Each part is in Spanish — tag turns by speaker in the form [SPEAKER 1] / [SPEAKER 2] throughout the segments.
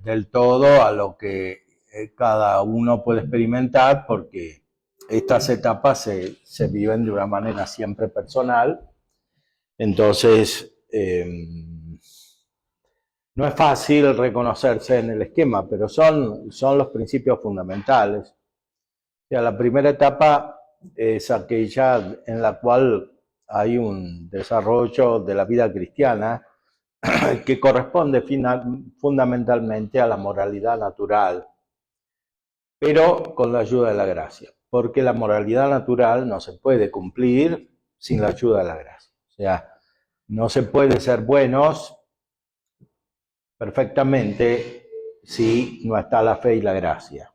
[SPEAKER 1] del todo a lo que cada uno puede experimentar, porque estas etapas se viven de una manera siempre personal. Entonces, no es fácil reconocerse en el esquema, pero son los principios fundamentales. O sea, la primera etapa es aquella en la cual hay un desarrollo de la vida cristiana que corresponde fundamentalmente a la moralidad natural, pero con la ayuda de la gracia, porque la moralidad natural no se puede cumplir sin la ayuda de la gracia. O sea, no se puede ser buenos perfectamente si no está la fe y la gracia,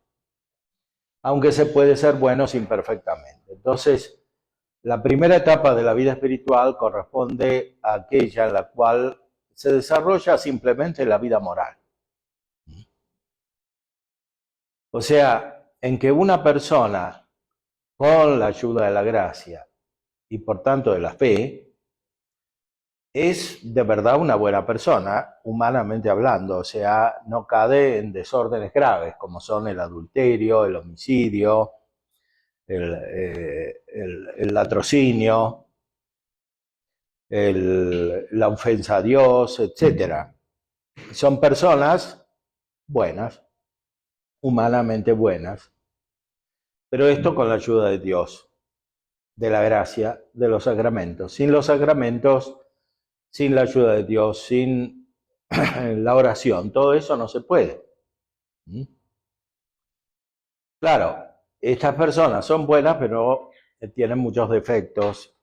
[SPEAKER 1] aunque se puede ser buenos imperfectamente. Entonces, la primera etapa de la vida espiritual corresponde a aquella en la cual se desarrolla simplemente la vida moral. O sea, en que una persona, con la ayuda de la gracia y por tanto de la fe, es de verdad una buena persona, humanamente hablando. O sea, no cae en desórdenes graves como son el adulterio, el homicidio, el latrocinio, la ofensa a Dios, etcétera. Son personas buenas, humanamente buenas, pero esto con la ayuda de Dios, de la gracia, de los sacramentos. Sin los sacramentos, sin la ayuda de Dios, sin la oración, todo eso no se puede. Claro, estas personas son buenas, pero tienen muchos defectos,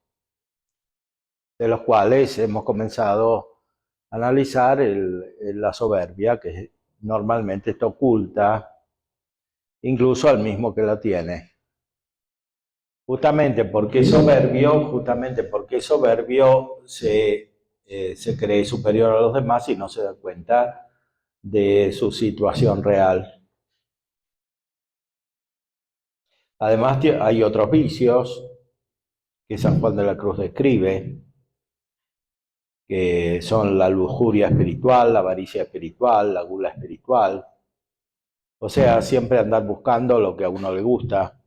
[SPEAKER 1] de los cuales hemos comenzado a analizar la soberbia, que normalmente está oculta, incluso al mismo que la tiene. Justamente porque es soberbio se cree superior a los demás y no se da cuenta de su situación real. Además, hay otros vicios que San Juan de la Cruz describe, que son la lujuria espiritual, la avaricia espiritual, la gula espiritual. O sea, siempre andar buscando lo que a uno le gusta,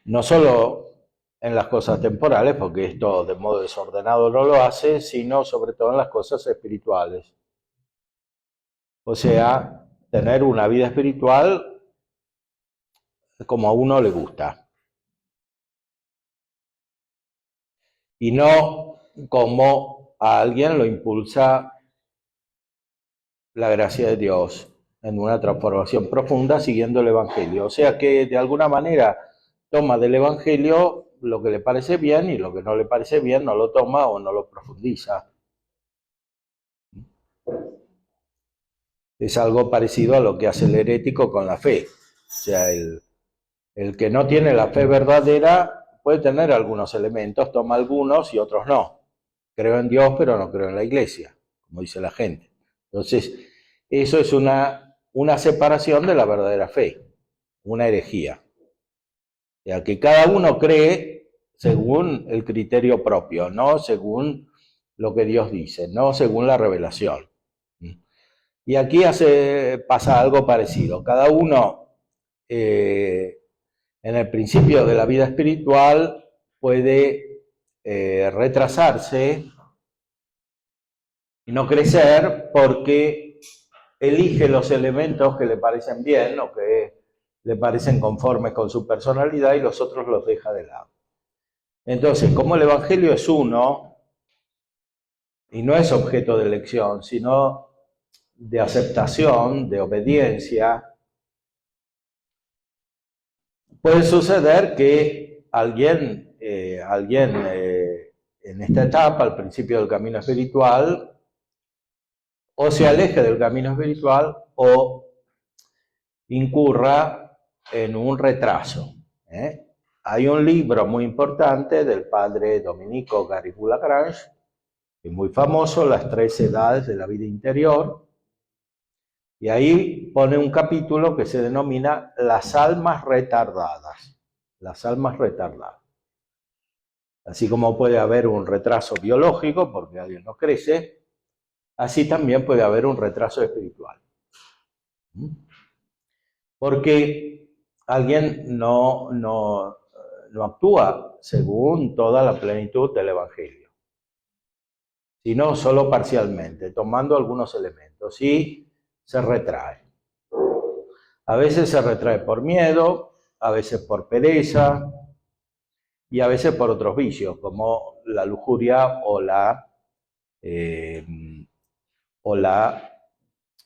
[SPEAKER 1] no solo en las cosas temporales, porque esto de modo desordenado no lo hace, sino sobre todo en las cosas espirituales. O sea, tener una vida espiritual como a uno le gusta, y no como a alguien lo impulsa la gracia de Dios en una transformación profunda siguiendo el Evangelio. O sea que de alguna manera toma del Evangelio lo que le parece bien y lo que no le parece bien no lo toma o no lo profundiza. Es algo parecido a lo que hace el herético con la fe. O sea, el que no tiene la fe verdadera puede tener algunos elementos, toma algunos y otros no. Creo en Dios, pero no creo en la iglesia, como dice la gente. Entonces, eso es una separación de la verdadera fe, una herejía. O sea, que cada uno cree según el criterio propio, no según lo que Dios dice, no según la revelación. Y aquí pasa algo parecido. Cada uno, en el principio de la vida espiritual, puede retrasarse y no crecer porque elige los elementos que le parecen bien o que le parecen conformes con su personalidad y los otros los deja de lado. Entonces, como el Evangelio es uno y no es objeto de elección, sino de aceptación, de obediencia, puede suceder que alguien en esta etapa, al principio del camino espiritual, o se aleje del camino espiritual o incurra en un retraso. Hay un libro muy importante del padre Domenico Garrigou-Lagrange, que es muy famoso, Las 3 edades de la vida interior, y ahí pone un capítulo que se denomina Las almas retardadas. Las almas retardadas. Así como puede haber un retraso biológico, porque alguien no crece, así también puede haber un retraso espiritual. Porque alguien no actúa según toda la plenitud del Evangelio, sino solo parcialmente, tomando algunos elementos, y se retrae. A veces se retrae por miedo, a veces por pereza, y a veces por otros vicios, como la lujuria o la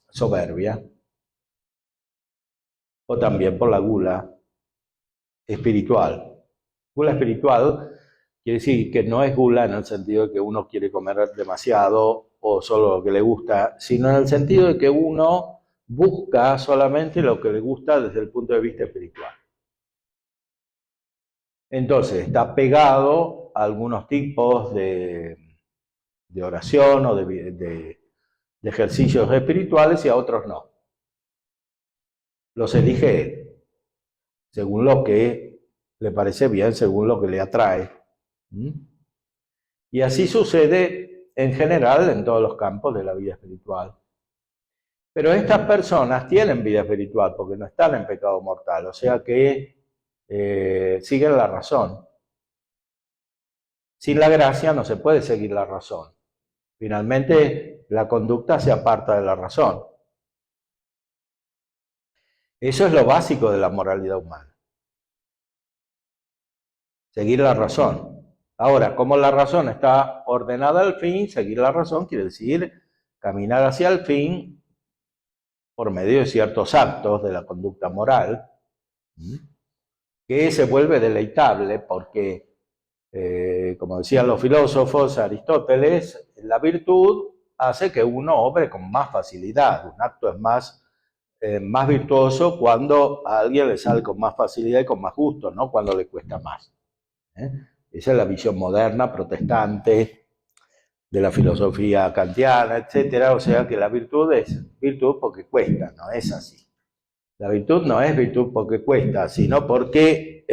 [SPEAKER 1] soberbia, o también por la gula espiritual. Gula espiritual quiere decir que no es gula en el sentido de que uno quiere comer demasiado o solo lo que le gusta, sino en el sentido de que uno busca solamente lo que le gusta desde el punto de vista espiritual. Entonces está pegado a algunos tipos de oración o de ejercicios espirituales y a otros no. Los elige él, según lo que le parece bien, según lo que le atrae. Y así sucede en general en todos los campos de la vida espiritual. Pero estas personas tienen vida espiritual porque no están en pecado mortal, o sea que siguen la razón. Sin la gracia no se puede seguir la razón. Finalmente, la conducta se aparta de la razón. Eso es lo básico de la moralidad humana. Seguir la razón. Ahora, como la razón está ordenada al fin, seguir la razón quiere decir caminar hacia el fin por medio de ciertos actos de la conducta moral, que se vuelve deleitable porque, como decían los filósofos, Aristóteles, la virtud hace que uno obre con más facilidad. Un acto es más virtuoso cuando a alguien le sale con más facilidad y con más gusto, no cuando le cuesta más. Esa es la visión moderna, protestante, de la filosofía kantiana, etc. O sea que la virtud es virtud porque cuesta, no es así. La virtud no es virtud porque cuesta, sino porque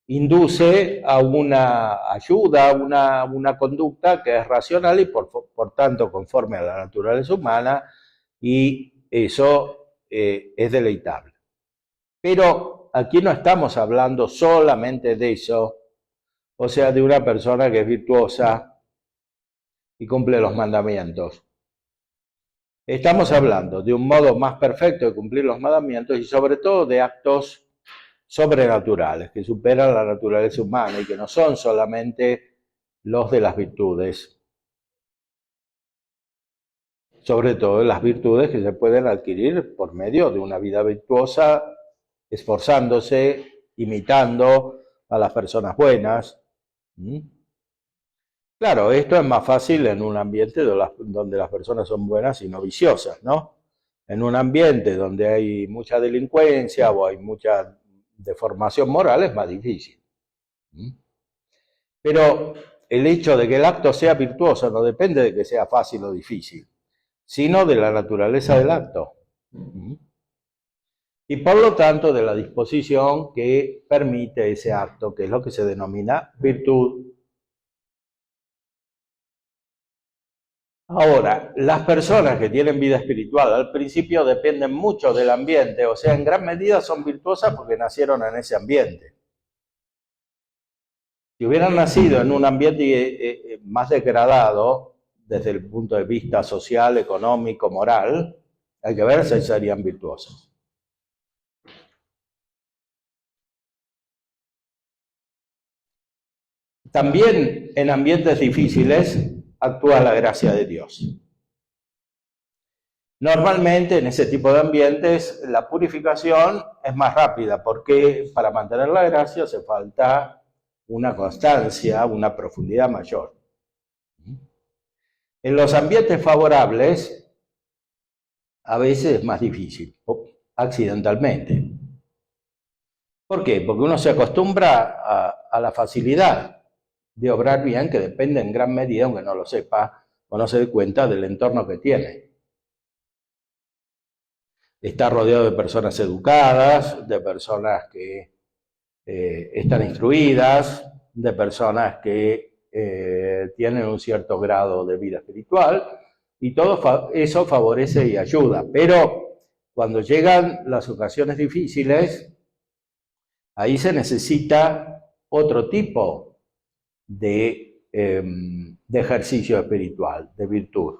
[SPEAKER 1] induce a una ayuda, a una conducta que es racional y por tanto conforme a la naturaleza humana, y eso es deleitable. Pero aquí no estamos hablando solamente de eso, o sea, de una persona que es virtuosa y cumple los mandamientos. Estamos hablando de un modo más perfecto de cumplir los mandamientos y sobre todo de actos sobrenaturales que superan la naturaleza humana y que no son solamente los de las virtudes. Sobre todo las virtudes que se pueden adquirir por medio de una vida virtuosa, esforzándose, imitando a las personas buenas. Claro, esto es más fácil en un ambiente donde las personas son buenas y no viciosas, ¿no? En un ambiente donde hay mucha delincuencia o hay mucha deformación moral es más difícil. Pero el hecho de que el acto sea virtuoso no depende de que sea fácil o difícil, sino de la naturaleza del acto. Y por lo tanto de la disposición que permite ese acto, que es lo que se denomina virtud. Ahora, las personas que tienen vida espiritual al principio dependen mucho del ambiente, o sea, en gran medida son virtuosas porque nacieron en ese ambiente. Si hubieran nacido en un ambiente más degradado, desde el punto de vista social, económico, moral, hay que ver si serían virtuosos. También en ambientes difíciles actúa la gracia de Dios. Normalmente en ese tipo de ambientes la purificación es más rápida porque para mantener la gracia hace falta una constancia, una profundidad mayor. En los ambientes favorables a veces es más difícil, accidentalmente. ¿Por qué? Porque uno se acostumbra a la facilidad de obrar bien, que depende en gran medida, aunque no lo sepa o no se dé cuenta, del entorno que tiene. Está rodeado de personas educadas, de personas que están instruidas, de personas que tienen un cierto grado de vida espiritual, y todo eso favorece y ayuda. Pero cuando llegan las ocasiones difíciles, ahí se necesita otro tipo de ejercicio espiritual, de virtud.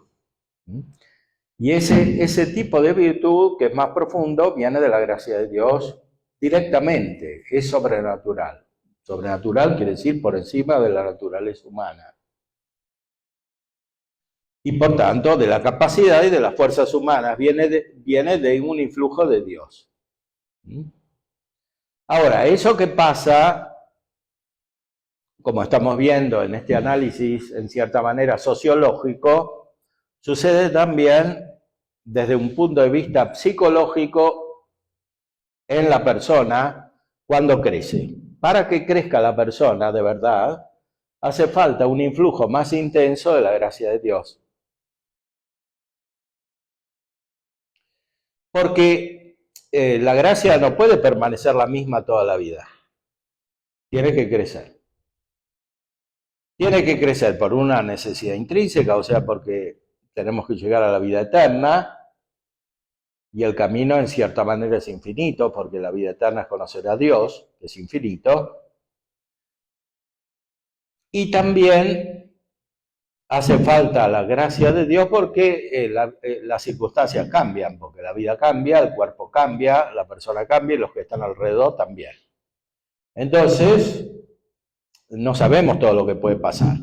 [SPEAKER 1] Y ese tipo de virtud, que es más profundo, viene de la gracia de Dios directamente, es sobrenatural. Sobrenatural quiere decir por encima de la naturaleza humana. Y por tanto, de la capacidad y de las fuerzas humanas, viene de un influjo de Dios. Ahora, eso que pasa, como estamos viendo en este análisis, en cierta manera sociológico, sucede también desde un punto de vista psicológico en la persona cuando crece. Para que crezca la persona de verdad, hace falta un influjo más intenso de la gracia de Dios. Porque la gracia no puede permanecer la misma toda la vida. Tiene que crecer. Tiene que crecer por una necesidad intrínseca, o sea, porque tenemos que llegar a la vida eterna, y el camino en cierta manera es infinito, porque la vida eterna es conocer a Dios, que es infinito. Y también hace falta la gracia de Dios porque las circunstancias cambian, porque la vida cambia, el cuerpo cambia, la persona cambia y los que están alrededor también. Entonces, no sabemos todo lo que puede pasar.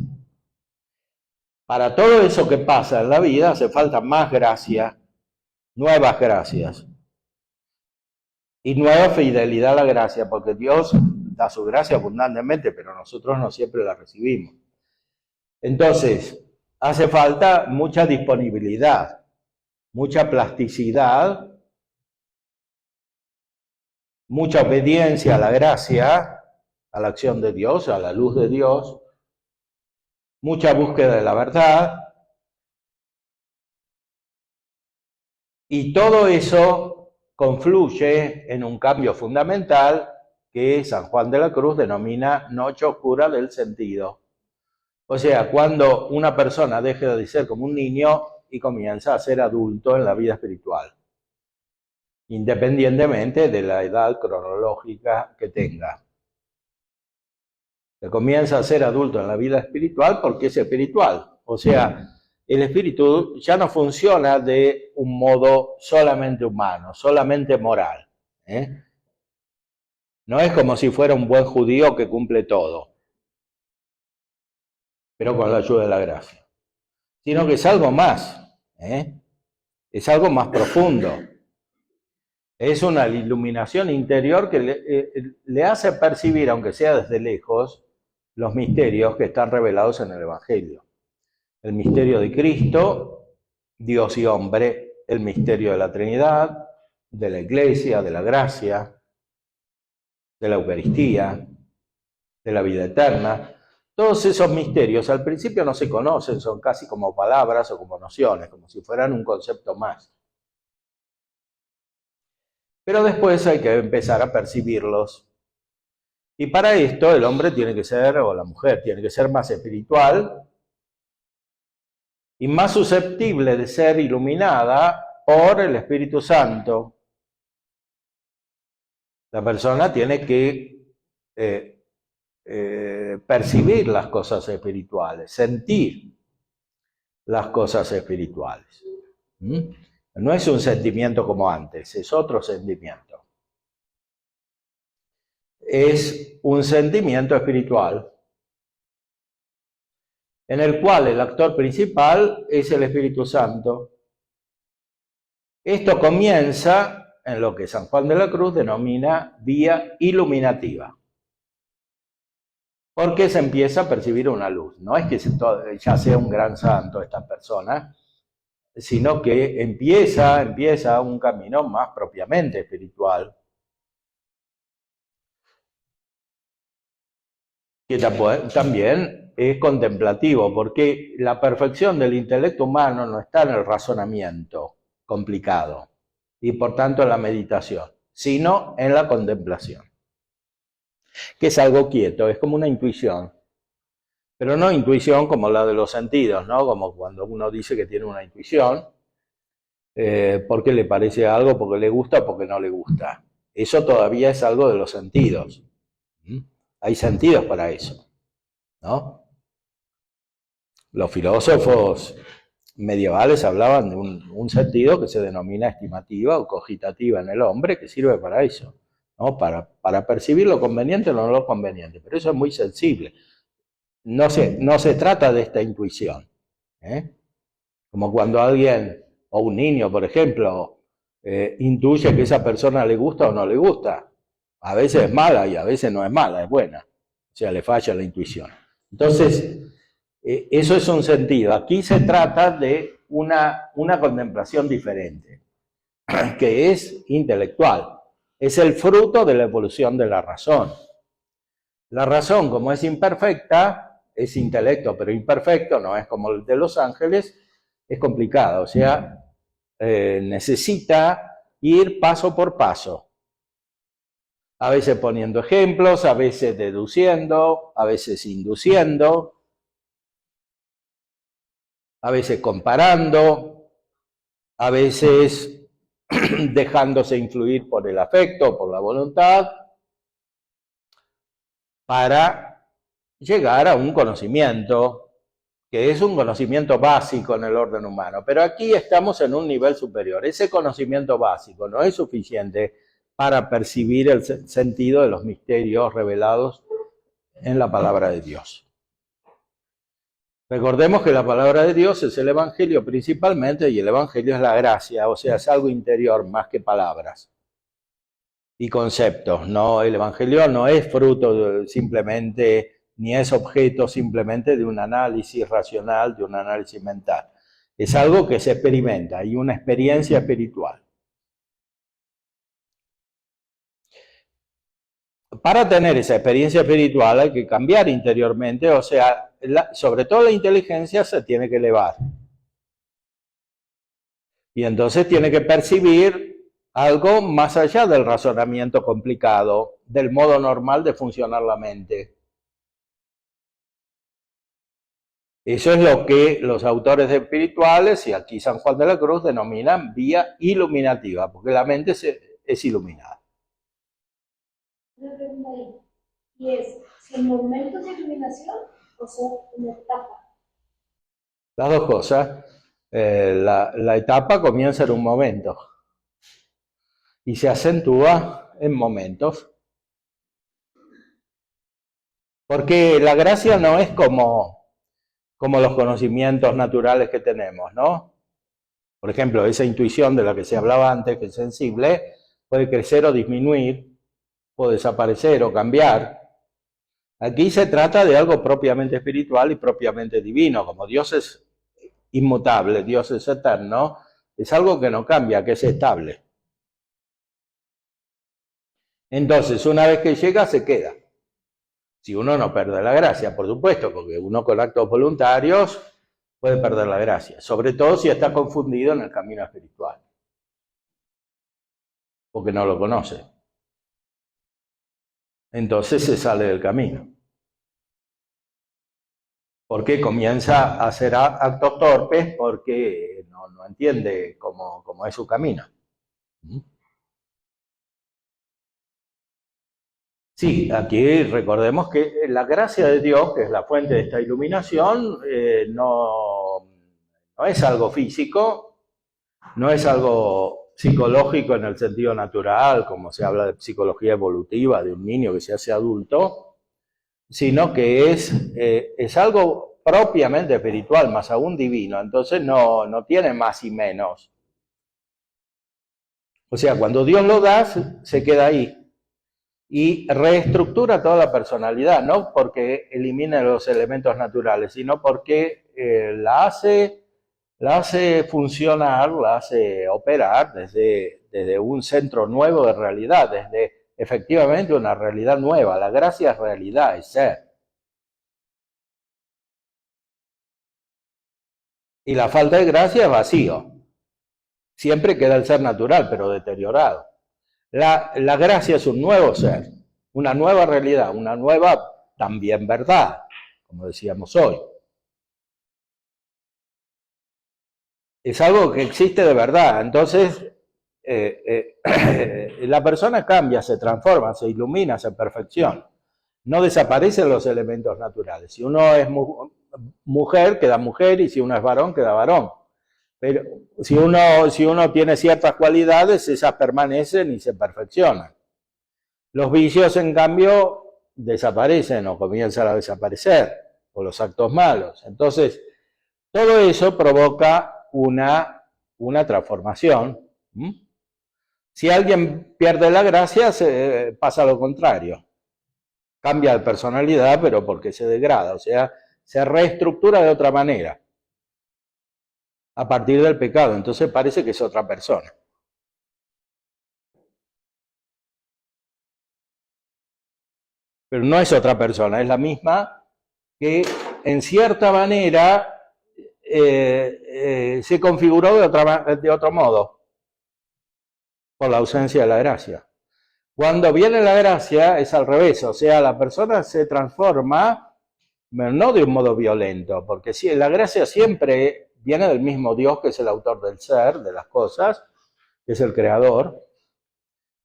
[SPEAKER 1] Para todo eso que pasa en la vida hace falta más gracia, nuevas gracias y nueva fidelidad a la gracia, porque Dios da su gracia abundantemente, pero nosotros no siempre la recibimos. Entonces, hace falta mucha disponibilidad, mucha plasticidad, mucha obediencia a la gracia, a la acción de Dios, a la luz de Dios, mucha búsqueda de la verdad, y todo eso confluye en un cambio fundamental que San Juan de la Cruz denomina noche oscura del sentido. O sea, cuando una persona deja de ser como un niño y comienza a ser adulto en la vida espiritual, independientemente de la edad cronológica que tenga. Se comienza a ser adulto en la vida espiritual porque es espiritual. O sea, el espíritu ya no funciona de un modo solamente humano, solamente moral. No es como si fuera un buen judío que cumple todo, pero con la ayuda de la gracia. Sino que es algo más, es algo más profundo. Es una iluminación interior que le hace percibir, aunque sea desde lejos, los misterios que están revelados en el Evangelio. El misterio de Cristo, Dios y hombre, el misterio de la Trinidad, de la Iglesia, de la gracia, de la Eucaristía, de la vida eterna. Todos esos misterios al principio no se conocen, son casi como palabras o como nociones, como si fueran un concepto más. Pero después hay que empezar a percibirlos. Y para esto el hombre tiene que ser, o la mujer, tiene que ser más espiritual y más susceptible de ser iluminada por el Espíritu Santo. La persona tiene que percibir las cosas espirituales, sentir las cosas espirituales. No es un sentimiento como antes, es otro sentimiento. Es un sentimiento espiritual en el cual el actor principal es el Espíritu Santo. Esto comienza en lo que San Juan de la Cruz denomina vía iluminativa. Porque se empieza a percibir una luz. No es que ya sea un gran santo esta persona, sino que empieza un camino más propiamente espiritual. Que también es contemplativo, porque la perfección del intelecto humano no está en el razonamiento complicado y por tanto en la meditación, sino en la contemplación, que es algo quieto, es como una intuición. Pero no intuición como la de los sentidos, ¿no? Como cuando uno dice que tiene una intuición, porque le parece algo, porque le gusta, porque no le gusta. Eso todavía es algo de los sentidos. Hay sentidos para eso, ¿no? Los filósofos medievales hablaban de un sentido que se denomina estimativa o cogitativa en el hombre, que sirve para eso, ¿no? Para percibir lo conveniente o no lo conveniente, pero eso es muy sensible. No se trata de esta intuición, ¿eh? Como cuando alguien, o un niño, por ejemplo, intuye que esa persona le gusta o no le gusta. A veces es mala y a veces no es mala, es buena. O sea, le falla la intuición. Entonces, eso es un sentido. Aquí se trata de una contemplación diferente, que es intelectual. Es el fruto de la evolución de la razón. La razón, como es imperfecta, es intelecto, pero imperfecto, no es como el de los ángeles, es complicado. O sea, necesita ir paso por paso. A veces poniendo ejemplos, a veces deduciendo, a veces induciendo, a veces comparando, a veces dejándose influir por el afecto, por la voluntad, para llegar a un conocimiento que es un conocimiento básico en el orden humano. Pero aquí estamos en un nivel superior. Ese conocimiento básico no es suficiente para percibir el sentido de los misterios revelados en la palabra de Dios. Recordemos que la palabra de Dios es el Evangelio principalmente, y el Evangelio es la gracia, o sea, es algo interior más que palabras y conceptos. No, el Evangelio no es fruto simplemente, ni es objeto simplemente de un análisis racional, de un análisis mental. Es algo que se experimenta, hay una experiencia espiritual. Para tener esa experiencia espiritual hay que cambiar interiormente, o sea, sobre todo la inteligencia se tiene que elevar. Y entonces tiene que percibir algo más allá del razonamiento complicado, del modo normal de funcionar la mente. Eso es lo que los autores espirituales, y aquí San Juan de la Cruz, denominan vía iluminativa, porque la mente es iluminada.
[SPEAKER 2] Una pregunta ahí, y es, ¿son momentos de iluminación o son una etapa?
[SPEAKER 1] Las dos cosas. La etapa comienza en un momento y se acentúa en momentos. Porque la gracia no es como los conocimientos naturales que tenemos, ¿no? Por ejemplo, esa intuición de la que se hablaba antes, que es sensible, puede crecer o disminuir, puede desaparecer o cambiar. Aquí se trata de algo propiamente espiritual y propiamente divino. Como Dios es inmutable, Dios es eterno, es algo que no cambia, que es estable. Entonces, una vez que llega, se queda. Si uno no pierde la gracia, por supuesto, porque uno con actos voluntarios puede perder la gracia, sobre todo si está confundido en el camino espiritual, porque no lo conoce. Entonces se sale del camino, porque comienza a hacer actos torpes porque no entiende cómo es su camino. Sí, aquí recordemos que la gracia de Dios, que es la fuente de esta iluminación, no es algo físico, no es algo psicológico en el sentido natural, como se habla de psicología evolutiva de un niño que se hace adulto, sino que es algo propiamente espiritual, más aún divino. Entonces no tiene más y menos. O sea, cuando Dios lo da, se queda ahí. Y reestructura toda la personalidad, no porque elimine los elementos naturales, sino porque la hace funcionar, la hace operar desde un centro nuevo de realidad, desde efectivamente una realidad nueva. La gracia es realidad, es ser. Y la falta de gracia es vacío. Siempre queda el ser natural, pero deteriorado. La gracia es un nuevo ser, una nueva realidad, una nueva también verdad. como decíamos hoy. Es algo que existe de verdad. Entonces, la persona cambia, se transforma, se ilumina, se perfecciona. No desaparecen los elementos naturales. Si uno es mujer, queda mujer, y si uno es varón, queda varón. Pero si uno tiene ciertas cualidades, esas permanecen y se perfeccionan. Los vicios, en cambio, desaparecen o comienzan a desaparecer, o los actos malos. Entonces, todo eso provoca una transformación. Si alguien pierde la gracia, pasa lo contrario. Cambia de personalidad, pero porque se degrada, o sea, se reestructura de otra manera a partir del pecado. Entonces parece que es otra persona. Pero no es otra persona, es la misma que en cierta manera se configuró de otro modo, por la ausencia de la gracia. Cuando viene la gracia es al revés, o sea, la persona se transforma, pero no de un modo violento, porque sí, la gracia siempre viene del mismo Dios, que es el autor del ser, de las cosas, que es el creador,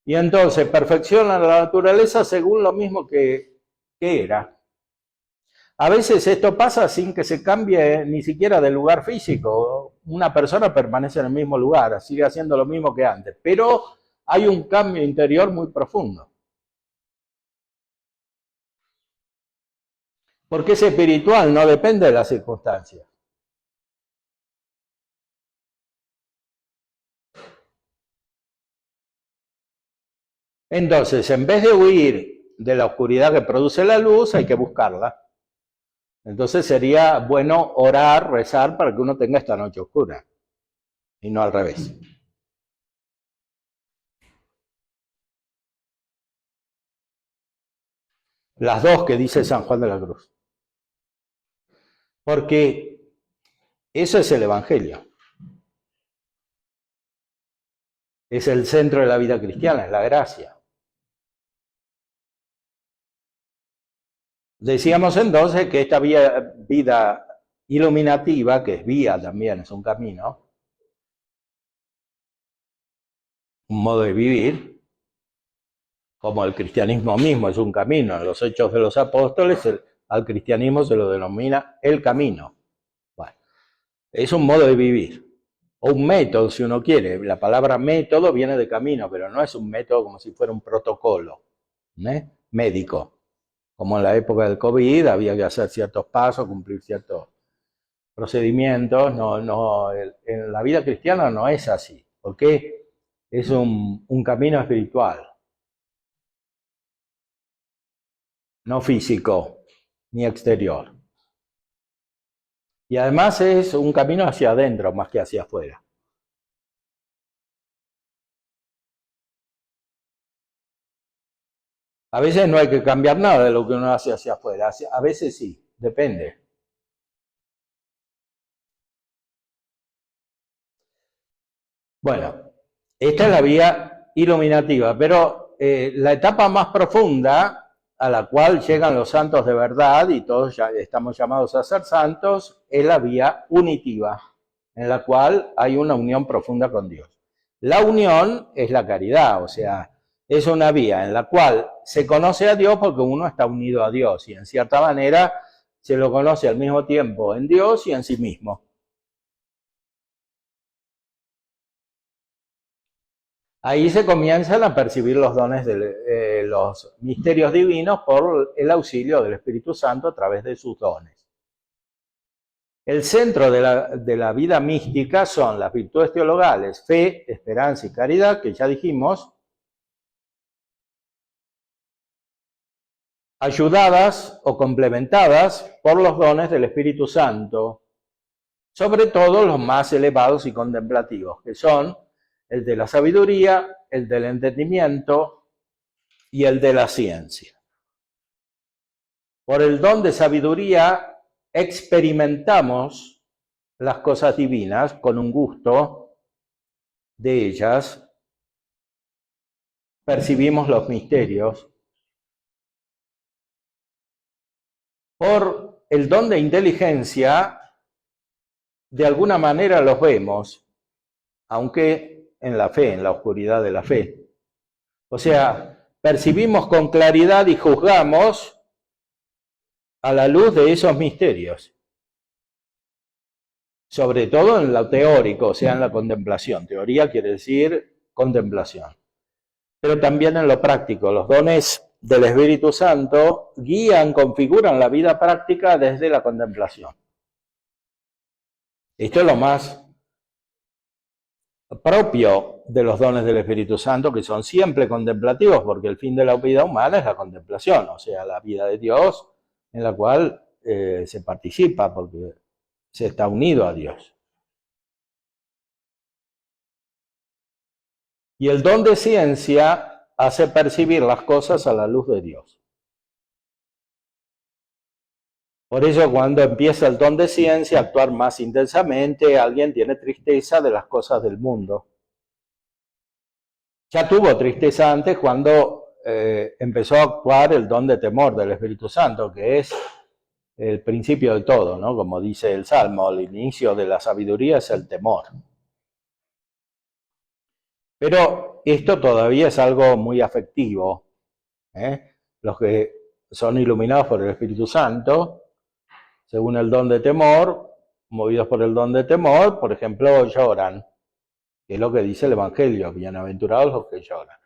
[SPEAKER 1] y entonces perfecciona la naturaleza según lo mismo que era. A veces esto pasa sin que se cambie ni siquiera de lugar físico. Una persona permanece en el mismo lugar, sigue haciendo lo mismo que antes, pero hay un cambio interior muy profundo. Porque es espiritual, no depende de las circunstancias. Entonces, en vez de huir de la oscuridad que produce la luz, hay que buscarla. Entonces sería bueno orar, rezar para que uno tenga esta noche oscura, y no al revés. Las dos que dice San Juan de la Cruz. Porque eso es el Evangelio. Es el centro de la vida cristiana, es la gracia. Decíamos entonces que esta vida iluminativa, que es vía también, es un camino, un modo de vivir, como el cristianismo mismo es un camino. En los Hechos de los Apóstoles, al cristianismo se lo denomina el camino. Bueno, es un modo de vivir, o un método si uno quiere. La palabra método viene de camino, pero no es un método como si fuera un protocolo médico. Como en la época del COVID había que hacer ciertos pasos, cumplir ciertos procedimientos. No, en la vida cristiana no es así, porque es un camino espiritual, no físico ni exterior. Y además es un camino hacia adentro más que hacia afuera. A veces no hay que cambiar nada de lo que uno hace hacia afuera, a veces sí, depende. Bueno, esta es la vía iluminativa, pero la etapa más profunda a la cual llegan los santos de verdad, y todos ya estamos llamados a ser santos, es la vía unitiva, en la cual hay una unión profunda con Dios. La unión es la caridad, o sea, es una vía en la cual se conoce a Dios porque uno está unido a Dios, y en cierta manera se lo conoce al mismo tiempo en Dios y en sí mismo. Ahí se comienzan a percibir los dones de los misterios divinos por el auxilio del Espíritu Santo a través de sus dones. El centro de la vida mística son las virtudes teologales, fe, esperanza y caridad, que ya dijimos, ayudadas o complementadas por los dones del Espíritu Santo, sobre todo los más elevados y contemplativos, que son el de la sabiduría, el del entendimiento y el de la ciencia. Por el don de sabiduría experimentamos las cosas divinas con un gusto de ellas, percibimos los misterios. Por el don de inteligencia, de alguna manera los vemos, aunque en la fe, en la oscuridad de la fe. O sea, percibimos con claridad y juzgamos a la luz de esos misterios. Sobre todo en lo teórico, o sea, en la contemplación. Teoría quiere decir contemplación. Pero también en lo práctico. Los dones del Espíritu Santo guían, configuran la vida práctica desde la contemplación. Esto es lo más propio de los dones del Espíritu Santo, que son siempre contemplativos, porque el fin de la vida humana es la contemplación, o sea, la vida de Dios en la cual se participa, porque se está unido a Dios. Y el don de ciencia hace percibir las cosas a la luz de Dios. Por eso cuando empieza el don de ciencia a actuar más intensamente, alguien tiene tristeza de las cosas del mundo. Ya tuvo tristeza antes cuando empezó a actuar el don de temor del Espíritu Santo, que es el principio de todo, ¿no? Como dice el Salmo, el inicio de la sabiduría es el temor. Pero esto todavía es algo muy afectivo. Los que son iluminados por el Espíritu Santo, según el don de temor, movidos por el don de temor, por ejemplo, lloran, que es lo que dice el Evangelio, bienaventurados los que lloran.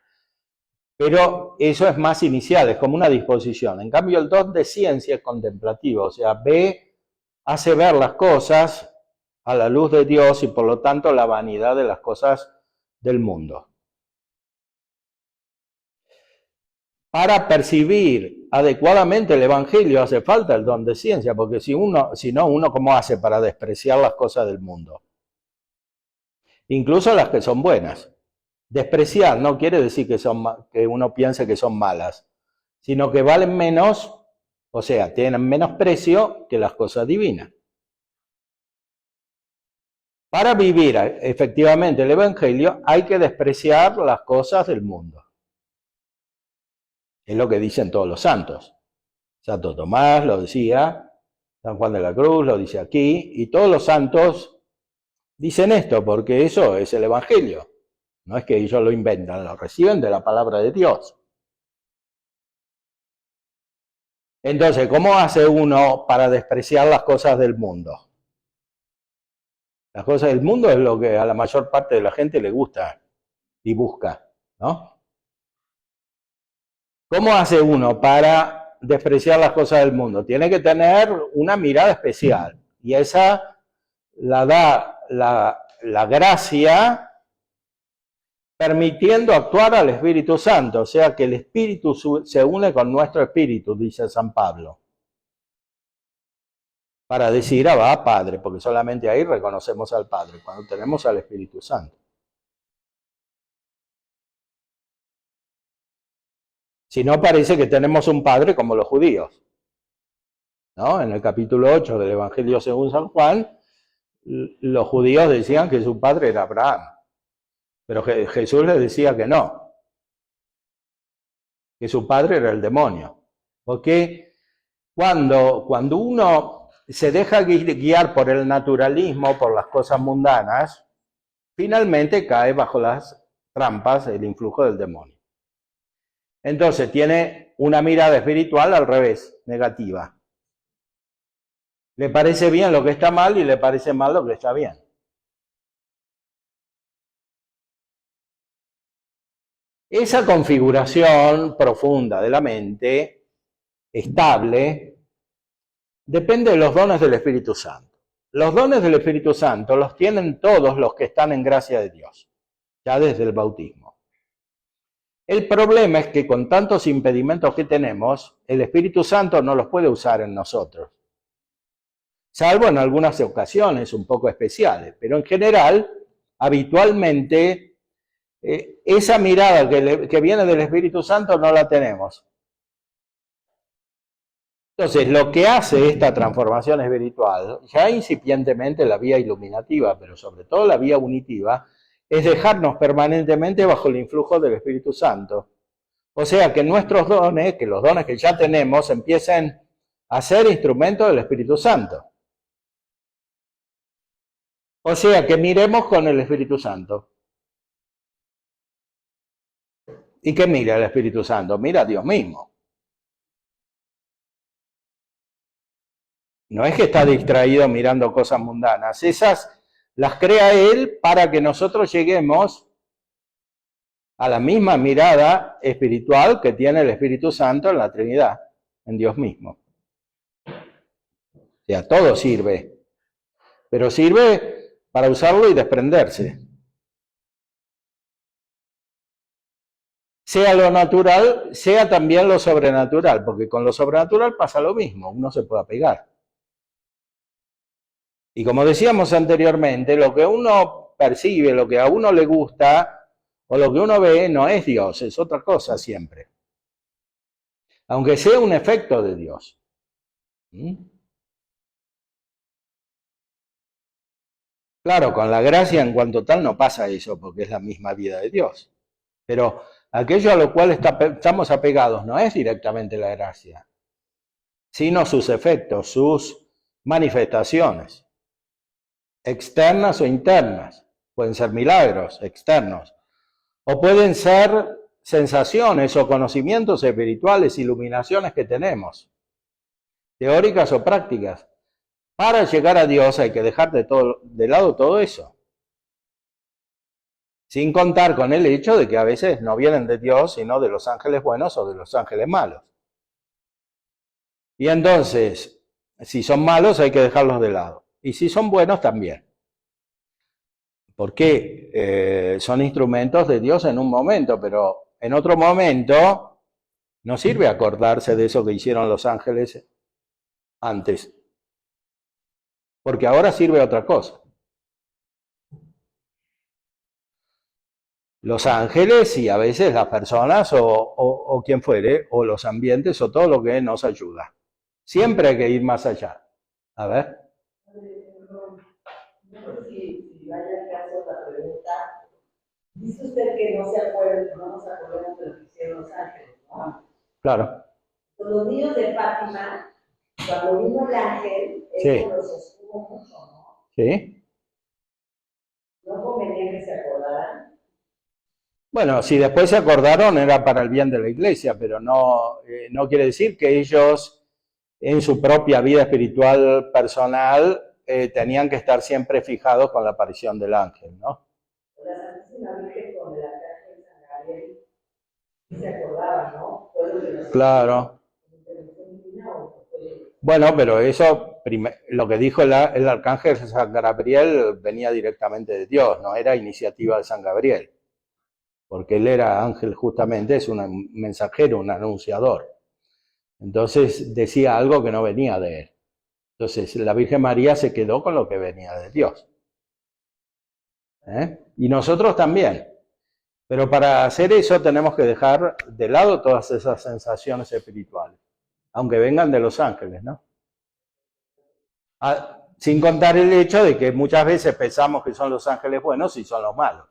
[SPEAKER 1] Pero eso es más inicial, es como una disposición. En cambio, el don de ciencia es contemplativo, o sea, hace ver las cosas a la luz de Dios y por lo tanto la vanidad de las cosas del mundo. Para percibir adecuadamente el Evangelio hace falta el don de ciencia, porque si no, uno ¿cómo hace para despreciar las cosas del mundo? Incluso las que son buenas. Despreciar no quiere decir que uno piense que son malas, sino que valen menos, o sea, tienen menos precio que las cosas divinas. Para vivir efectivamente el Evangelio hay que despreciar las cosas del mundo. Es lo que dicen todos los santos. Santo Tomás lo decía, San Juan de la Cruz lo dice aquí, y todos los santos dicen esto porque eso es el Evangelio. No es que ellos lo inventan, lo reciben de la palabra de Dios. Entonces, ¿cómo hace uno para despreciar las cosas del mundo? Las cosas del mundo es lo que a la mayor parte de la gente le gusta y busca, ¿no? ¿Cómo hace uno para despreciar las cosas del mundo? Tiene que tener una mirada especial y esa la da la gracia permitiendo actuar al Espíritu Santo, o sea que el Espíritu se une con nuestro Espíritu, dice San Pablo, para decir Abba, Padre, porque solamente ahí reconocemos al Padre, cuando tenemos al Espíritu Santo. Si no, parece que tenemos un Padre como los judíos, ¿no? En el capítulo 8 del Evangelio según San Juan, los judíos decían que su padre era Abraham. Pero Jesús les decía que no, que su padre era el demonio. Porque cuando uno se deja guiar por el naturalismo, por las cosas mundanas, finalmente cae bajo las trampas, el influjo del demonio. Entonces tiene una mirada espiritual al revés, negativa. Le parece bien lo que está mal y le parece mal lo que está bien. Esa configuración profunda de la mente, estable, depende de los dones del Espíritu Santo. Los dones del Espíritu Santo los tienen todos los que están en gracia de Dios, ya desde el bautismo. El problema es que con tantos impedimentos que tenemos, el Espíritu Santo no los puede usar en nosotros. Salvo en algunas ocasiones un poco especiales, pero en general, habitualmente, esa mirada que viene del Espíritu Santo no la tenemos. Entonces, lo que hace esta transformación espiritual, ya incipientemente la vía iluminativa, pero sobre todo la vía unitiva, es dejarnos permanentemente bajo el influjo del Espíritu Santo. O sea, que nuestros dones, que los dones que ya tenemos, empiecen a ser instrumento del Espíritu Santo. O sea, que miremos con el Espíritu Santo. ¿Y qué mira el Espíritu Santo? Mira a Dios mismo. No es que está distraído mirando cosas mundanas. Esas las crea Él para que nosotros lleguemos a la misma mirada espiritual que tiene el Espíritu Santo en la Trinidad, en Dios mismo. O sea, todo sirve, pero sirve para usarlo y desprenderse. Sea lo natural, sea también lo sobrenatural, porque con lo sobrenatural pasa lo mismo, uno se puede apegar. Y como decíamos anteriormente, lo que uno percibe, lo que a uno le gusta o lo que uno ve no es Dios, es otra cosa siempre. Aunque sea un efecto de Dios. Claro, con la gracia en cuanto tal no pasa eso, porque es la misma vida de Dios. Pero aquello a lo cual estamos apegados no es directamente la gracia, sino sus efectos, sus manifestaciones, externas o internas. Pueden ser milagros externos, o pueden ser sensaciones o conocimientos espirituales, iluminaciones que tenemos, teóricas o prácticas. Para llegar a Dios hay que dejar de lado todo eso. Sin contar con el hecho de que a veces no vienen de Dios, sino de los ángeles buenos o de los ángeles malos. Y entonces, si son malos hay que dejarlos de lado. Y si son buenos también. Porque son instrumentos de Dios en un momento, pero en otro momento no sirve acordarse de eso que hicieron los ángeles antes. Porque ahora sirve otra cosa. Los ángeles y a veces las personas o quien fuere, o los ambientes o todo lo que nos ayuda. Siempre hay que ir más allá. A ver.
[SPEAKER 3] No sé si vaya al caso la pregunta. Dice usted que no se acuerdan, no nos acordamos de lo que hicieron los ángeles, ¿no?
[SPEAKER 1] Claro.
[SPEAKER 3] Con los niños de Fátima, cuando vino el ángel,
[SPEAKER 1] Sí.
[SPEAKER 3] los sostuvo mucho, ¿no?
[SPEAKER 1] Sí.
[SPEAKER 3] ¿No convenía que se acordaran?
[SPEAKER 1] Bueno, si después se acordaron era para el bien de la iglesia, pero no quiere decir que ellos en su propia vida espiritual personal tenían que estar siempre fijados con la aparición del ángel, ¿no?
[SPEAKER 3] La Santísima Virgen con el arcángel San Gabriel se acordaba, ¿no?
[SPEAKER 1] Claro. Bueno, pero eso, lo que dijo el arcángel San Gabriel venía directamente de Dios, no era iniciativa de San Gabriel, porque él era ángel justamente, es un mensajero, un anunciador. Entonces decía algo que no venía de él. Entonces la Virgen María se quedó con lo que venía de Dios. Y nosotros también. Pero para hacer eso tenemos que dejar de lado todas esas sensaciones espirituales, aunque vengan de los ángeles, ¿no? Sin contar el hecho de que muchas veces pensamos que son los ángeles buenos y son los malos.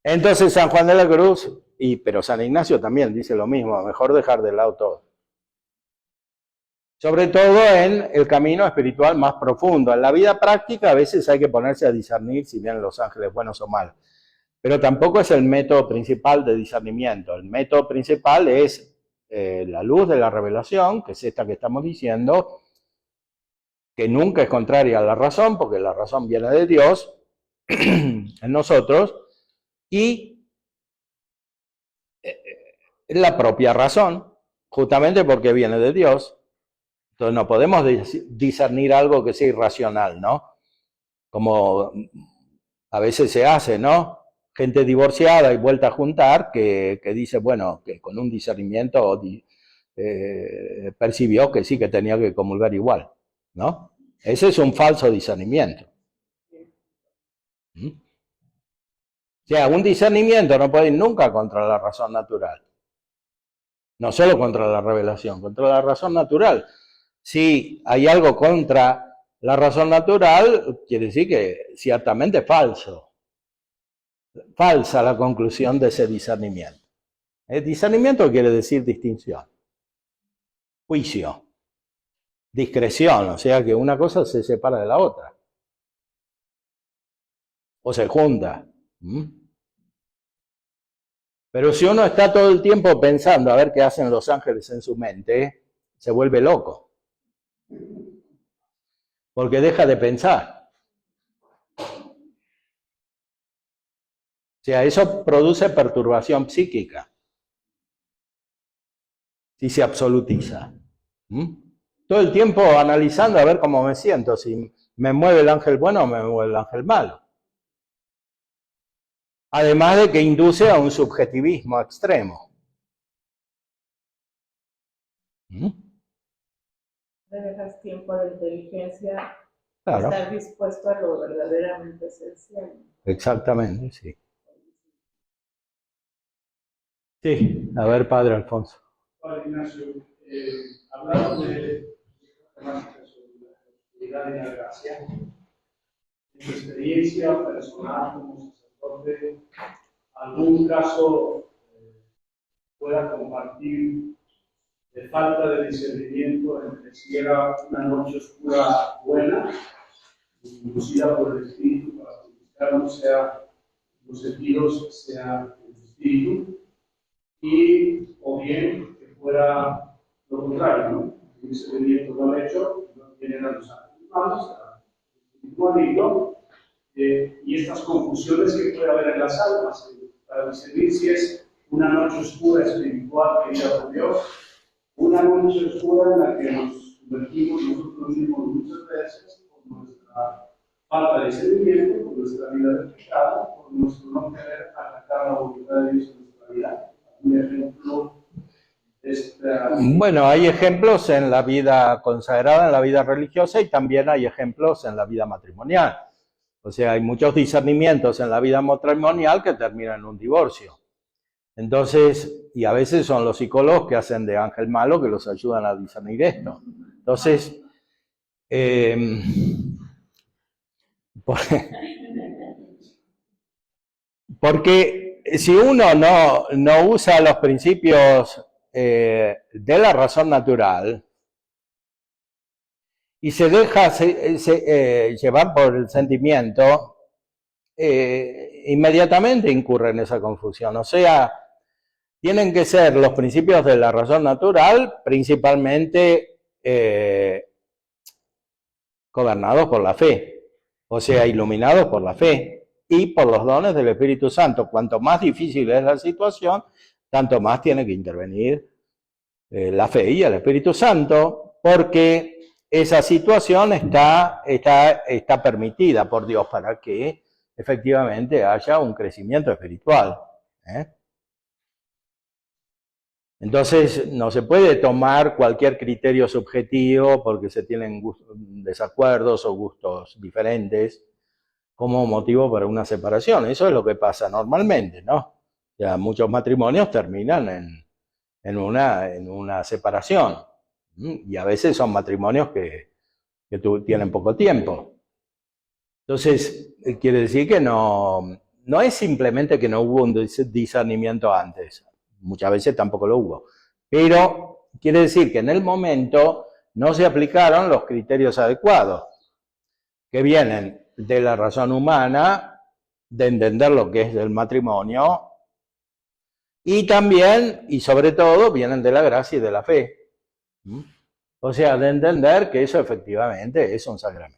[SPEAKER 1] Entonces San Juan de la Cruz, pero San Ignacio también dice lo mismo, mejor dejar de lado todo. Sobre todo en el camino espiritual más profundo. En la vida práctica a veces hay que ponerse a discernir si vienen los ángeles buenos o malos. Pero tampoco es el método principal de discernimiento. El método principal es la luz de la revelación, que es esta que estamos diciendo, que nunca es contraria a la razón, porque la razón viene de Dios en nosotros, y la propia razón, justamente porque viene de Dios. Entonces no podemos discernir algo que sea irracional, ¿no? Como a veces se hace, ¿no? Gente divorciada y vuelta a juntar que dice, bueno, que con un discernimiento percibió que sí, que tenía que comulgar igual, ¿no? Ese es un falso discernimiento. O sea, un discernimiento no puede ir nunca contra la razón natural. No solo contra la revelación, contra la razón natural. Si hay algo contra la razón natural, quiere decir que ciertamente es falso. Falsa la conclusión de ese discernimiento. Discernimiento quiere decir distinción, juicio, discreción, o sea que una cosa se separa de la otra. O se junta. Pero si uno está todo el tiempo pensando a ver qué hacen los ángeles en su mente, se vuelve loco. Porque deja de pensar. O sea, eso produce perturbación psíquica. Si se absolutiza. Todo el tiempo analizando a ver cómo me siento, si me mueve el ángel bueno o me mueve el ángel malo. Además de que induce a un subjetivismo extremo.
[SPEAKER 4] Le dejas tiempo a la inteligencia,
[SPEAKER 1] Claro.
[SPEAKER 4] estar dispuesto a lo verdaderamente esencial.
[SPEAKER 1] Exactamente, sí. Sí, a ver, Padre Alfonso.
[SPEAKER 5] Padre Ignacio, hablamos de temáticas sobre la espiritualidad y la gracia. En tu experiencia personal como sacerdote, ¿algún caso pueda compartir de falta de discernimiento entre si era una noche oscura buena, inducida por el Espíritu para purificar no sea los sentidos, sea el Espíritu, y o bien que fuera lo contrario, ¿no? El discernimiento no ha hecho, no tienen a los ángeles malos, el Espíritu maligno, y estas confusiones que puede haber en las almas, para discernir si es una noche oscura espiritual querida por Dios, una noche oscura en la que nos sumergimos nosotros mismos muchas veces por nuestra falta de discernimiento, por nuestra vida de pecado, por nuestro no querer atacar la voluntad de Dios en nuestra vida. Un ejemplo
[SPEAKER 1] Bueno, hay ejemplos en la vida consagrada, en la vida religiosa, y también hay ejemplos en la vida matrimonial. O sea, hay muchos discernimientos en la vida matrimonial que terminan en un divorcio. Entonces, y a veces son los psicólogos que hacen de ángel malo que los ayudan a discernir esto. Entonces, porque si uno no usa los principios de la razón natural y se deja llevar por el sentimiento, inmediatamente incurre en esa confusión. O sea, tienen que ser los principios de la razón natural principalmente gobernados por la fe, o sea, iluminados por la fe y por los dones del Espíritu Santo. Cuanto más difícil es la situación, tanto más tiene que intervenir la fe y el Espíritu Santo, porque esa situación está permitida por Dios para que efectivamente haya un crecimiento espiritual. Entonces, no se puede tomar cualquier criterio subjetivo porque se tienen desacuerdos o gustos diferentes como motivo para una separación. Eso es lo que pasa normalmente, ¿no? O sea, muchos matrimonios terminan en una separación. Y a veces son matrimonios que tienen poco tiempo. Entonces, quiere decir que no es simplemente que no hubo un discernimiento antes. Muchas veces tampoco lo hubo. Pero quiere decir que en el momento no se aplicaron los criterios adecuados, que vienen de la razón humana, de entender lo que es el matrimonio, y también, y sobre todo, vienen de la gracia y de la fe. O sea, de entender que eso efectivamente es un sacramento.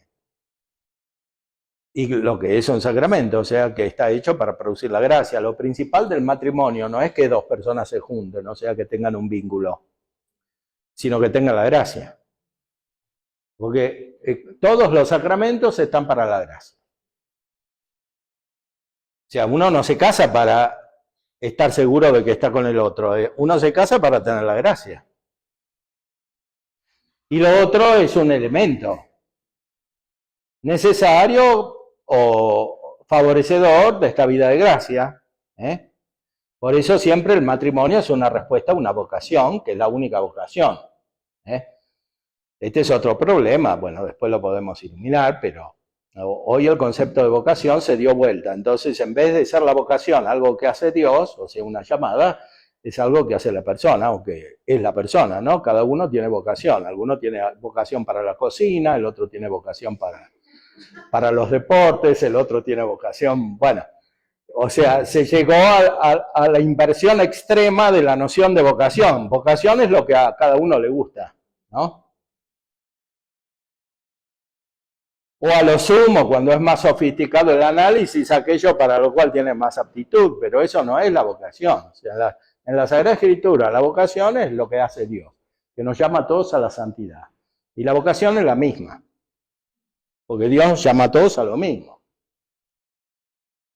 [SPEAKER 1] Y lo que es un sacramento, o sea, que está hecho para producir la gracia. Lo principal del matrimonio no es que dos personas se junten, o sea, que tengan un vínculo, sino que tengan la gracia. Porque todos los sacramentos están para la gracia. O sea, uno no se casa para estar seguro de que está con el otro, uno se casa para tener la gracia. Y lo otro es un elemento necesario o favorecedor de esta vida de gracia. Por eso siempre el matrimonio es una respuesta a una vocación, que es la única vocación. Este es otro problema, bueno, después lo podemos iluminar, pero hoy el concepto de vocación se dio vuelta. Entonces, en vez de ser la vocación algo que hace Dios, o sea, una llamada, es algo que hace la persona, aunque es la persona, ¿no? Cada uno tiene vocación. Alguno tiene vocación para la cocina, el otro tiene vocación para los deportes, el otro tiene vocación, bueno, o sea, se llegó a la inversión extrema de la noción de vocación. Vocación es lo que a cada uno le gusta, ¿no? O a lo sumo, cuando es más sofisticado el análisis, aquello para lo cual tiene más aptitud, pero eso no es la vocación. O sea, en la Sagrada Escritura la vocación es lo que hace Dios, que nos llama a todos a la santidad. Y la vocación es la misma, porque Dios nos llama a todos a lo mismo.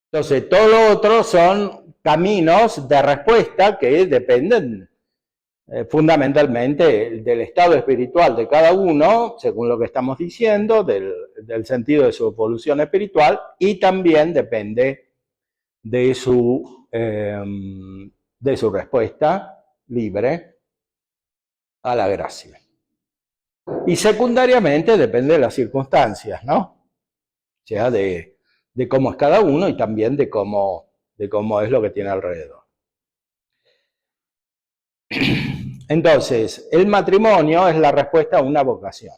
[SPEAKER 1] Entonces, todo lo otro son caminos de respuesta que dependen fundamentalmente del estado espiritual de cada uno, según lo que estamos diciendo, del sentido de su evolución espiritual, y también depende de su respuesta libre a la gracia. Y secundariamente depende de las circunstancias, ¿no? O sea, de cómo es cada uno y también de cómo es lo que tiene alrededor. Entonces, el matrimonio es la respuesta a una vocación,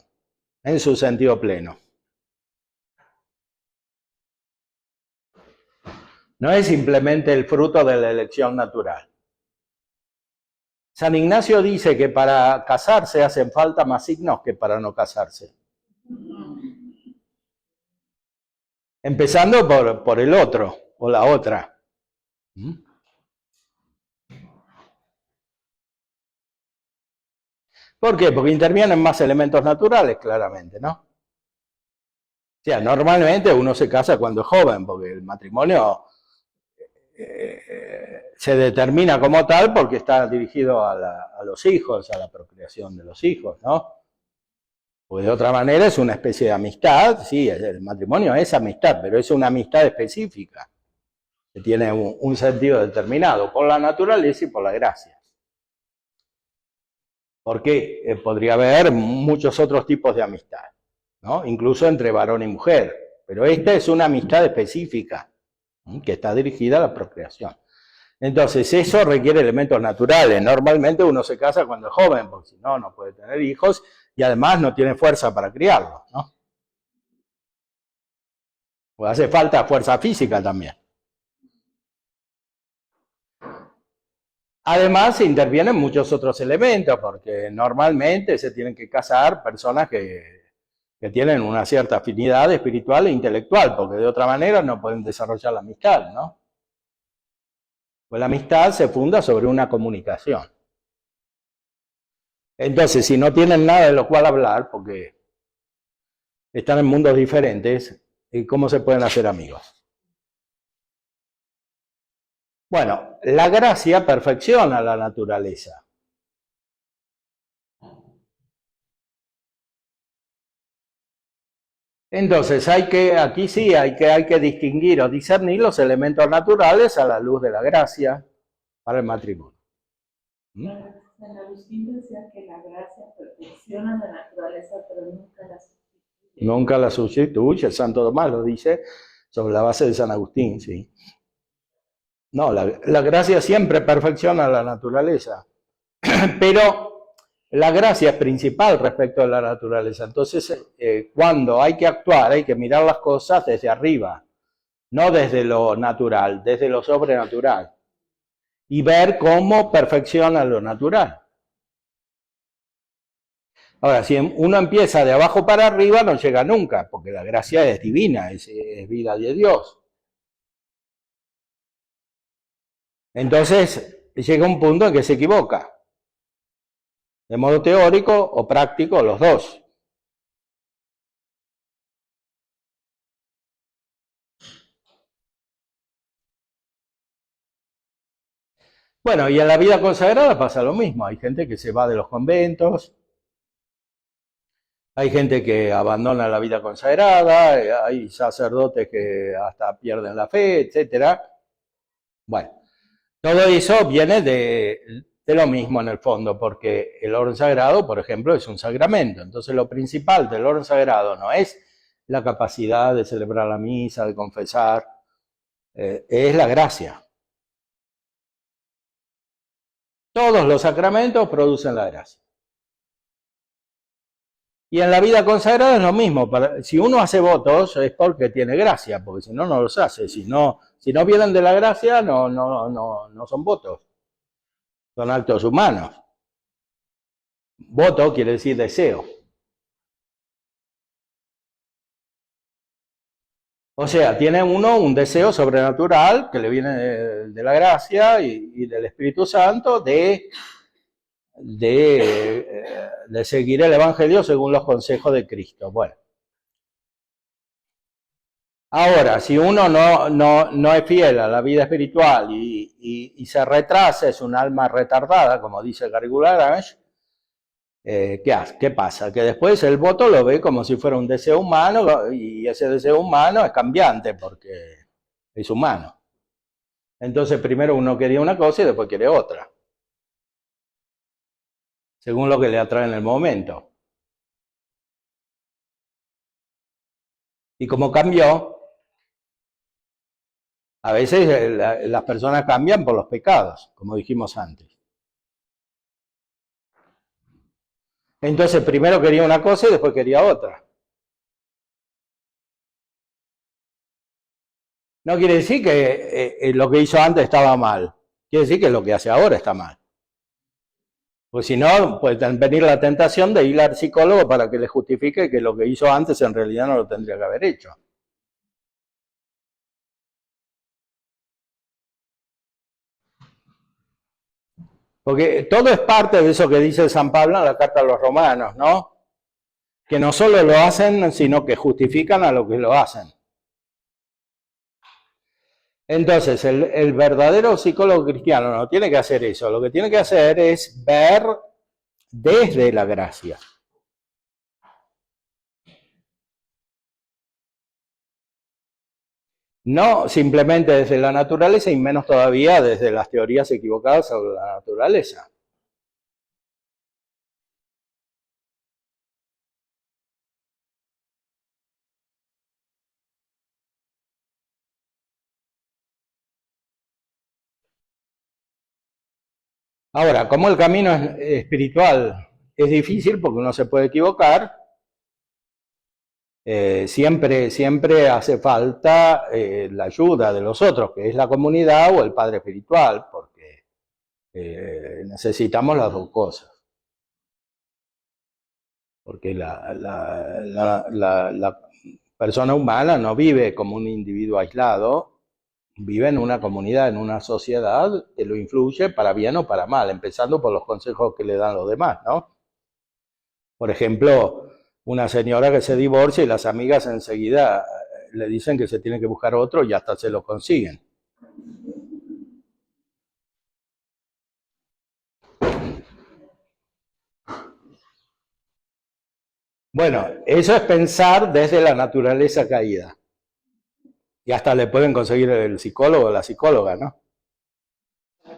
[SPEAKER 1] en su sentido pleno. No es simplemente el fruto de la elección natural. San Ignacio dice que para casarse hacen falta más signos que para no casarse. Empezando por el otro o la otra. ¿Por qué? Porque intervienen más elementos naturales, claramente, ¿no? O sea, normalmente uno se casa cuando es joven, porque el matrimonio se determina como tal porque está dirigido a los hijos, a la procreación de los hijos, ¿no? Pues de otra manera es una especie de amistad, sí, el matrimonio es amistad, pero es una amistad específica, que tiene un sentido determinado, por la naturaleza y por la gracia. Porque podría haber muchos otros tipos de amistad, ¿no? Incluso entre varón y mujer, pero esta es una amistad específica, que está dirigida a la procreación. Entonces, eso requiere elementos naturales. Normalmente uno se casa cuando es joven, porque si no, no puede tener hijos y además no tiene fuerza para criarlos, ¿no? Pues hace falta fuerza física también. Además, intervienen muchos otros elementos, porque normalmente se tienen que casar personas que tienen una cierta afinidad espiritual e intelectual, porque de otra manera no pueden desarrollar la amistad, ¿no? Pues la amistad se funda sobre una comunicación. Entonces, si no tienen nada de lo cual hablar, porque están en mundos diferentes, ¿cómo se pueden hacer amigos? Bueno, la gracia perfecciona la naturaleza. Entonces, aquí sí hay que distinguir o discernir los elementos naturales a la luz de la gracia para el matrimonio.
[SPEAKER 4] San Agustín decía que la gracia perfecciona la naturaleza, pero nunca la sustituye. Nunca la sustituye,
[SPEAKER 1] el Santo Tomás lo dice sobre la base de San Agustín, sí. No, la gracia siempre perfecciona la naturaleza, pero la gracia es principal respecto a la naturaleza. Entonces, cuando hay que actuar, hay que mirar las cosas desde arriba, no desde lo natural, desde lo sobrenatural, y ver cómo perfecciona lo natural. Ahora, si uno empieza de abajo para arriba, no llega nunca, porque la gracia es divina, es vida de Dios. Entonces, llega un punto en que se equivoca. De modo teórico o práctico, los dos. Bueno, y en la vida consagrada pasa lo mismo. Hay gente que se va de los conventos, hay gente que abandona la vida consagrada, hay sacerdotes que hasta pierden la fe, etc. Bueno, todo eso viene de lo mismo en el fondo, porque el orden sagrado, por ejemplo, es un sacramento. Entonces lo principal del orden sagrado no es la capacidad de celebrar la misa, de confesar, es la gracia. Todos los sacramentos producen la gracia. Y en la vida consagrada es lo mismo. Si uno hace votos es porque tiene gracia, porque si no, no los hace. Si no vienen de la gracia, no son votos. Son actos humanos. Voto quiere decir deseo. O sea, tiene uno un deseo sobrenatural que le viene de la gracia y del Espíritu Santo de seguir el Evangelio según los consejos de Cristo. Bueno. Ahora, si uno no es fiel a la vida espiritual y se retrasa, es un alma retardada, como dice Garrigou Lagrange, ¿qué pasa? Que después el voto lo ve como si fuera un deseo humano y ese deseo humano es cambiante porque es humano. Entonces primero uno quería una cosa y después quiere otra, según lo que le atrae en el momento. Y como cambió, a veces las personas cambian por los pecados, como dijimos antes. Entonces primero quería una cosa y después quería otra. No quiere decir que lo que hizo antes estaba mal. Quiere decir que lo que hace ahora está mal. Pues si no, puede venir la tentación de ir al psicólogo para que le justifique que lo que hizo antes en realidad no lo tendría que haber hecho. Porque todo es parte de eso que dice San Pablo en la carta a los romanos, ¿no? Que no solo lo hacen, sino que justifican a lo que lo hacen. Entonces, el verdadero psicólogo cristiano no tiene que hacer eso. Lo que tiene que hacer es ver desde la gracia. No simplemente desde la naturaleza y menos todavía desde las teorías equivocadas sobre la naturaleza. Ahora, como el camino espiritual es difícil porque uno se puede equivocar, siempre hace falta la ayuda de los otros, que es la comunidad o el padre espiritual, porque necesitamos las dos cosas. Porque la persona humana no vive como un individuo aislado, vive en una comunidad, en una sociedad que lo influye para bien o para mal, empezando por los consejos que le dan los demás, ¿no? Por ejemplo, una señora que se divorcia y las amigas enseguida le dicen que se tiene que buscar otro y hasta se lo consiguen. Bueno, eso es pensar desde la naturaleza caída. Y hasta le pueden conseguir el psicólogo o la psicóloga, ¿no?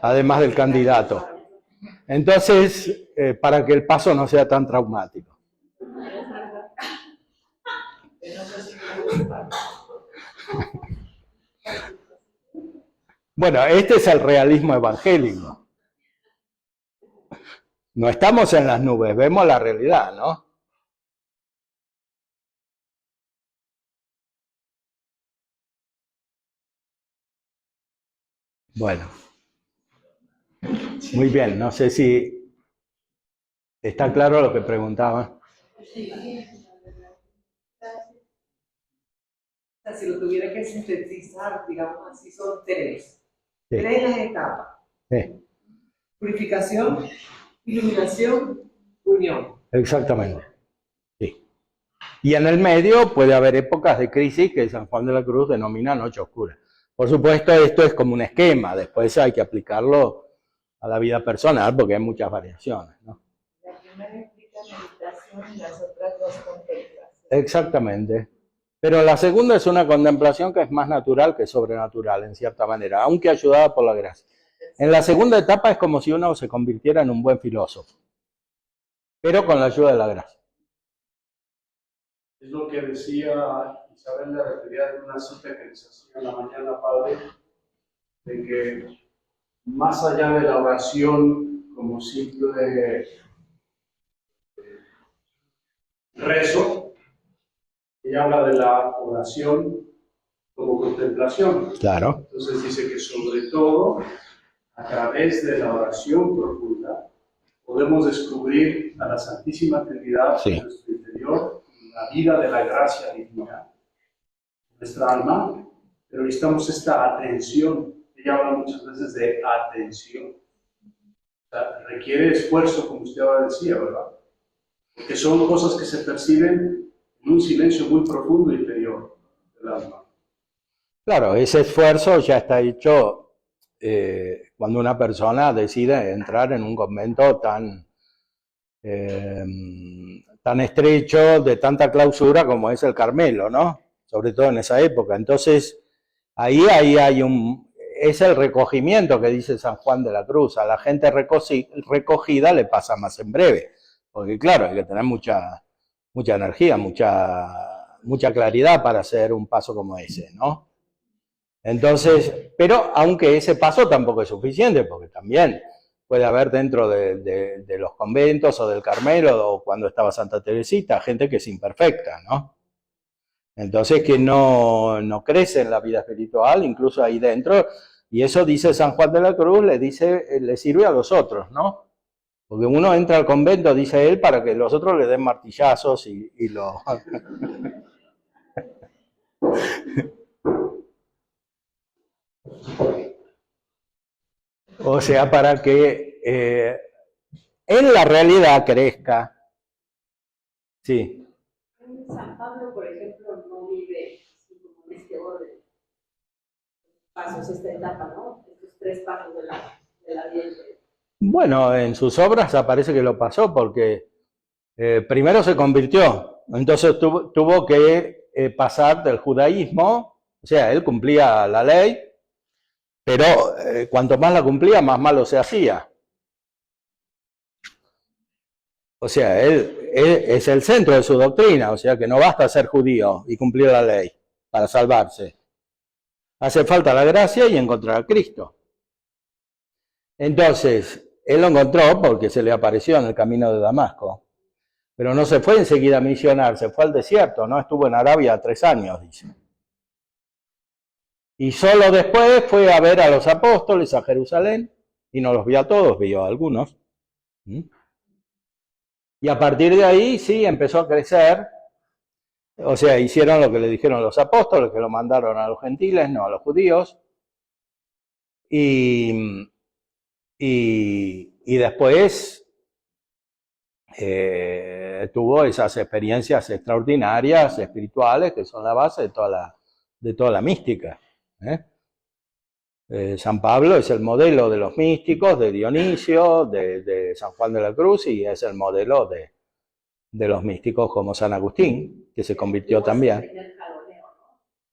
[SPEAKER 1] Además del candidato. Entonces, para que el paso no sea tan traumático. Bueno, este es el realismo evangélico. No estamos en las nubes, vemos la realidad, ¿no? Bueno, muy bien, no sé si está claro lo que preguntaba.
[SPEAKER 3] O sea, si lo tuviera que sintetizar, digamos así, son tres.
[SPEAKER 1] Sí.
[SPEAKER 3] Tres etapas.
[SPEAKER 1] Sí.
[SPEAKER 3] Purificación, iluminación, unión.
[SPEAKER 1] Exactamente. Sí. Y en el medio puede haber épocas de crisis que San Juan de la Cruz denomina noche oscura. Por supuesto, esto es como un esquema, después hay que aplicarlo a la vida personal porque hay muchas variaciones, ¿no?
[SPEAKER 4] La primera implica meditación y las otras dos contemplación.
[SPEAKER 1] Exactamente. Pero la segunda es una contemplación que es más natural que sobrenatural, en cierta manera, aunque ayudada por la gracia. En la segunda etapa es como si uno se convirtiera en un buen filósofo, pero con la ayuda de la gracia.
[SPEAKER 5] Es lo que decía Isabel, le refería de una cita que les hacía en la mañana, padre, de que más allá de la oración como simple rezo. Ella habla de la oración como contemplación.
[SPEAKER 1] Claro.
[SPEAKER 5] Entonces dice que sobre todo, a través de la oración profunda, podemos descubrir a la Santísima Trinidad
[SPEAKER 1] Sí.
[SPEAKER 5] en nuestro interior, la vida de la gracia divina, nuestra alma, pero necesitamos esta atención. Ella habla muchas veces de atención. O sea, requiere esfuerzo, como usted ahora decía, ¿verdad? Porque son cosas que se perciben en un silencio muy profundo interior del alma.
[SPEAKER 1] Claro, ese esfuerzo ya está hecho cuando una persona decide entrar en un convento tan estrecho, de tanta clausura como es el Carmelo, ¿no? Sobre todo en esa época. Entonces, ahí es el recogimiento que dice San Juan de la Cruz. A la gente recogida le pasa más en breve, porque claro, hay que tener mucha energía, mucha claridad para hacer un paso como ese, ¿no? Entonces, pero aunque ese paso tampoco es suficiente, porque también puede haber dentro de los conventos o del Carmelo, o cuando estaba Santa Teresita, gente que es imperfecta, ¿no? Entonces que no crece en la vida espiritual, incluso ahí dentro, y eso dice San Juan de la Cruz, le sirve a los otros, ¿no? Porque uno entra al convento, dice él, para que los otros le den martillazos y lo... O sea, para que en la realidad crezca. Sí.
[SPEAKER 3] San Pablo, por ejemplo, no vive así como en este orden. Pasos, esta etapa, ¿no? Estos 3 pasos de la vida.
[SPEAKER 1] Bueno, en sus obras aparece que lo pasó porque primero se convirtió, entonces tuvo que pasar del judaísmo, o sea, él cumplía la ley, pero cuanto más la cumplía, más malo se hacía. O sea, él es el centro de su doctrina, o sea que no basta ser judío y cumplir la ley para salvarse. Hace falta la gracia y encontrar a Cristo. Entonces, él lo encontró porque se le apareció en el camino de Damasco. Pero no se fue enseguida a misionar, se fue al desierto, ¿no? Estuvo en Arabia 3 años, dice. Y solo después fue a ver a los apóstoles a Jerusalén, y no los vio a todos, vio a algunos. Y a partir de ahí, sí, empezó a crecer. O sea, hicieron lo que le dijeron los apóstoles, que lo mandaron a los gentiles, no a los judíos. Y después tuvo esas experiencias extraordinarias, espirituales, que son la base de toda la mística. San Pablo es el modelo de los místicos, de Dionisio, de San Juan de la Cruz, y es el modelo de los místicos como San Agustín, que se convirtió también.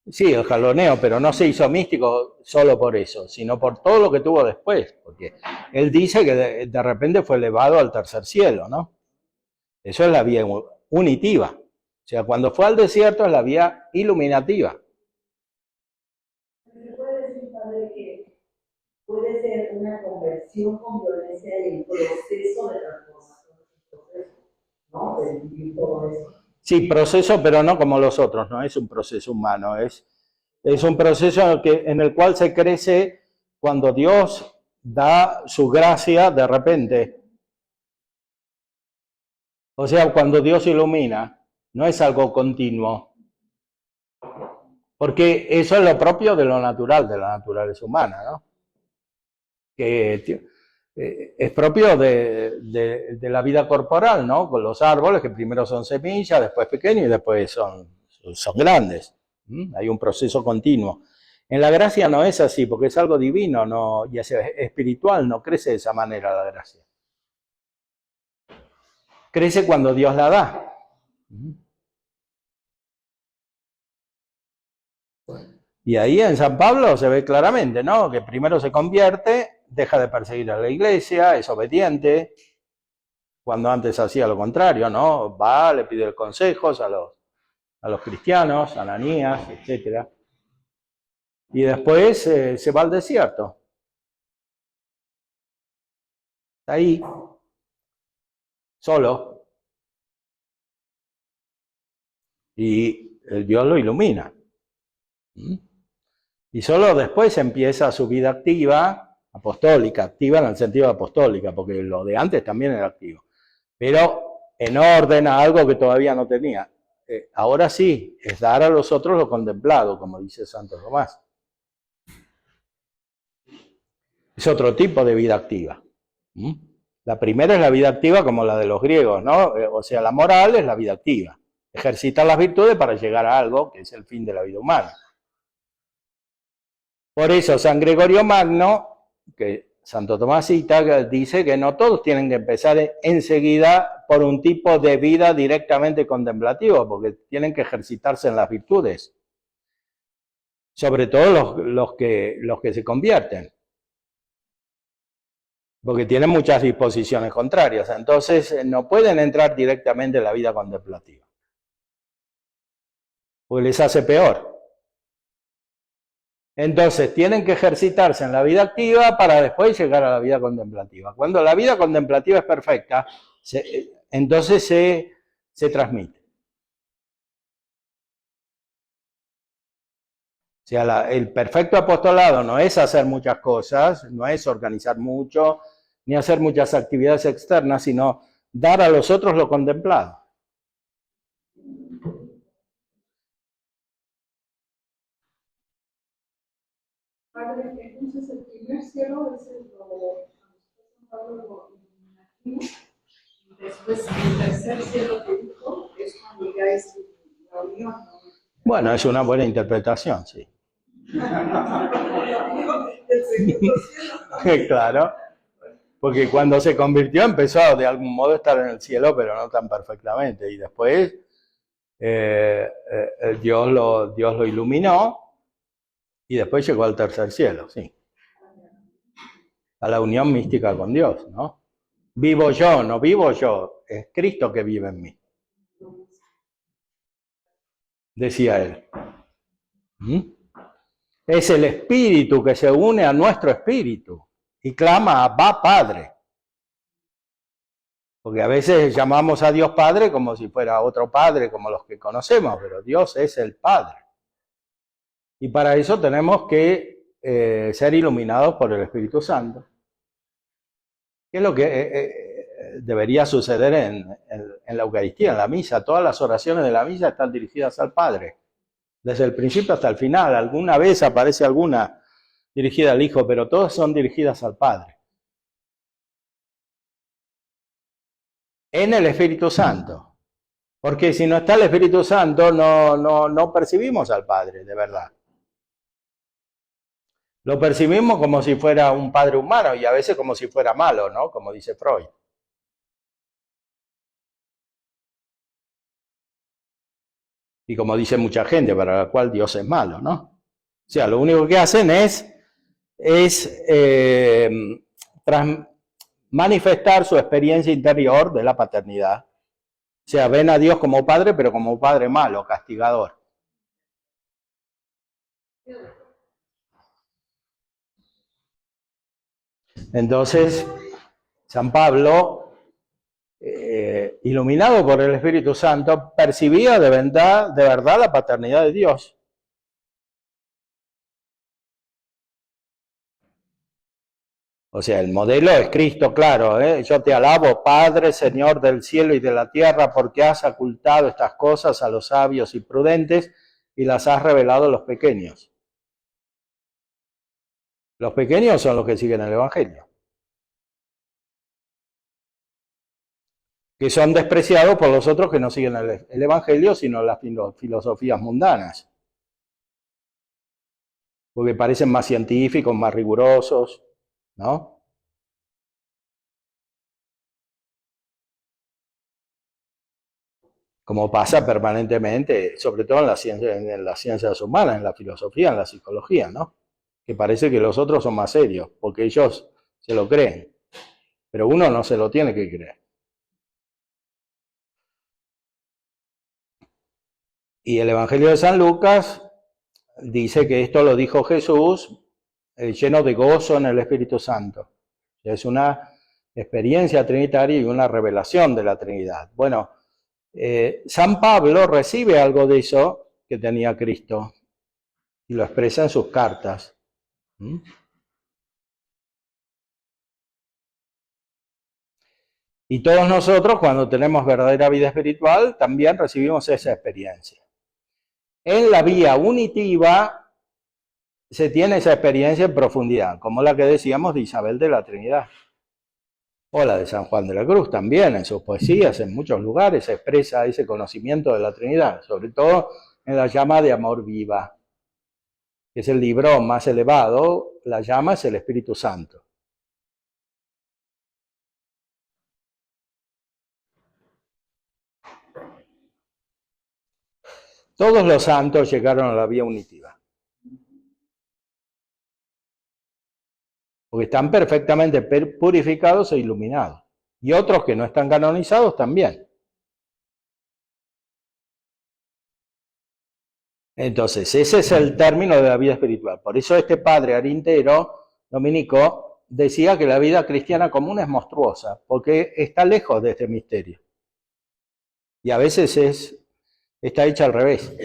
[SPEAKER 1] Sí, el jaloneo, pero no se hizo místico solo por eso, sino por todo lo que tuvo después, porque él dice que de repente fue elevado al tercer cielo, ¿no? Eso es la vía unitiva. O sea, cuando fue al desierto es la vía iluminativa.
[SPEAKER 3] ¿Se puede decir, padre, que puede ser una conversión con violencia y el proceso de transformación del proceso, ¿no? De vivir todo eso.
[SPEAKER 1] Sí, proceso, pero no como los otros, no es un proceso humano, es un proceso en el cual se crece cuando Dios da su gracia de repente. O sea, cuando Dios ilumina, no es algo continuo. Porque eso es lo propio de lo natural, de la naturaleza humana, ¿no? Que es propio de la vida corporal, ¿no? Con los árboles, que primero son semillas, después pequeños y después son grandes. Hay un proceso continuo. En la gracia no es así, porque es algo divino, no, y es espiritual, no crece de esa manera la gracia. Crece cuando Dios la da. Y ahí en San Pablo se ve claramente, ¿no? Que primero se convierte, deja de perseguir a la iglesia, es obediente, cuando antes hacía lo contrario, ¿no? Va, le pide consejos a los cristianos, a Ananías, etc. Y después se va al desierto. Está ahí, solo. Y Dios lo ilumina. Y solo después empieza su vida activa, apostólica, activa en el sentido de apostólica, porque lo de antes también era activo, pero en orden a algo que todavía no tenía. Ahora sí, es dar a los otros lo contemplado, como dice Santo Tomás. Es otro tipo de vida activa. La primera es la vida activa como la de los griegos, ¿no? O sea, la moral es la vida activa. Ejercitar las virtudes para llegar a algo que es el fin de la vida humana. Por eso San Gregorio Magno, que Santo Tomás cita, dice que no todos tienen que empezar enseguida por un tipo de vida directamente contemplativo, porque tienen que ejercitarse en las virtudes. Sobre todo los que se convierten. Porque tienen muchas disposiciones contrarias, entonces no pueden entrar directamente en la vida contemplativa. Porque les hace peor. Entonces tienen que ejercitarse en la vida activa para después llegar a la vida contemplativa. Cuando la vida contemplativa es perfecta, entonces se transmite. O sea, el perfecto apostolado no es hacer muchas cosas, no es organizar mucho, ni hacer muchas actividades externas, sino dar a los otros lo contemplado.
[SPEAKER 4] Padre, entonces el primer cielo es el y después el tercer cielo que dijo es cuando ya es la unión.
[SPEAKER 1] Bueno, es una buena interpretación, sí. Claro, porque cuando se convirtió empezó de algún modo a estar en el cielo, pero no tan perfectamente. Y después Dios lo iluminó y después llegó al tercer cielo, sí. A la unión mística con Dios, ¿no? Vivo yo, no vivo yo, es Cristo que vive en mí. Decía él. Es el espíritu que se une a nuestro espíritu y clama a Abba Padre. Porque a veces llamamos a Dios Padre como si fuera otro Padre, como los que conocemos, pero Dios es el Padre. Y para eso tenemos que ser iluminados por el Espíritu Santo. ¿Qué es lo que debería suceder en la Eucaristía, en la misa? Todas las oraciones de la misa están dirigidas al Padre. Desde el principio hasta el final. Alguna vez aparece alguna dirigida al Hijo, pero todas son dirigidas al Padre. En el Espíritu Santo. Porque si no está el Espíritu Santo, no percibimos al Padre, de verdad. Lo percibimos como si fuera un padre humano y a veces como si fuera malo, ¿no? Como dice Freud. Y como dice mucha gente, para la cual Dios es malo, ¿no? O sea, lo único que hacen es manifestar su experiencia interior de la paternidad. O sea, ven a Dios como padre, pero como padre malo, castigador. Entonces, San Pablo, iluminado por el Espíritu Santo, percibía de verdad la paternidad de Dios. O sea, el modelo es Cristo, claro. Yo te alabo, Padre, Señor del cielo y de la tierra, porque has ocultado estas cosas a los sabios y prudentes y las has revelado a los pequeños. Los pequeños son los que siguen el Evangelio, que son despreciados por los otros que no siguen el Evangelio, sino las filosofías mundanas, porque parecen más científicos, más rigurosos, ¿no? Como pasa permanentemente, sobre todo en las ciencias humanas, en la filosofía, en la psicología, ¿no? Que parece que los otros son más serios, porque ellos se lo creen, pero uno no se lo tiene que creer. Y el Evangelio de San Lucas dice que esto lo dijo Jesús lleno de gozo en el Espíritu Santo. Es una experiencia trinitaria y una revelación de la Trinidad. Bueno, San Pablo recibe algo de eso que tenía Cristo y lo expresa en sus cartas. Y todos nosotros, cuando tenemos verdadera vida espiritual, también recibimos esa experiencia. En la vía unitiva se tiene esa experiencia en profundidad, como la que decíamos de Isabel de la Trinidad. O la de San Juan de la Cruz también, en sus poesías, en muchos lugares se expresa ese conocimiento de la Trinidad, sobre todo en la llama de amor viva, que es el libro más elevado. La llama es el Espíritu Santo. Todos los santos llegaron a la vía unitiva, porque están perfectamente purificados e iluminados. Y otros que no están canonizados también. Entonces, ese es el término de la vida espiritual. Por eso este padre arintero, dominico, decía que la vida cristiana común es monstruosa, porque está lejos de este misterio. Y a veces está hecha al revés.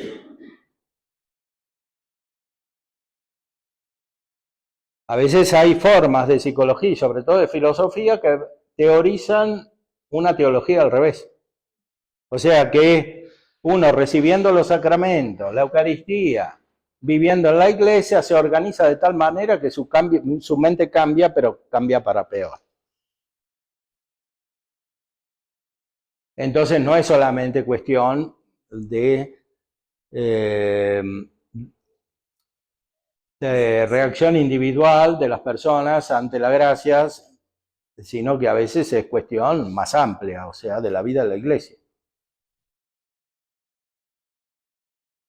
[SPEAKER 1] A veces hay formas de psicología y sobre todo de filosofía que teorizan una teología al revés. O sea que uno recibiendo los sacramentos, la Eucaristía, viviendo en la iglesia, se organiza de tal manera que su mente cambia, pero cambia para peor. Entonces no es solamente cuestión de reacción individual de las personas ante las gracias, sino que a veces es cuestión más amplia, o sea, de la vida de la iglesia.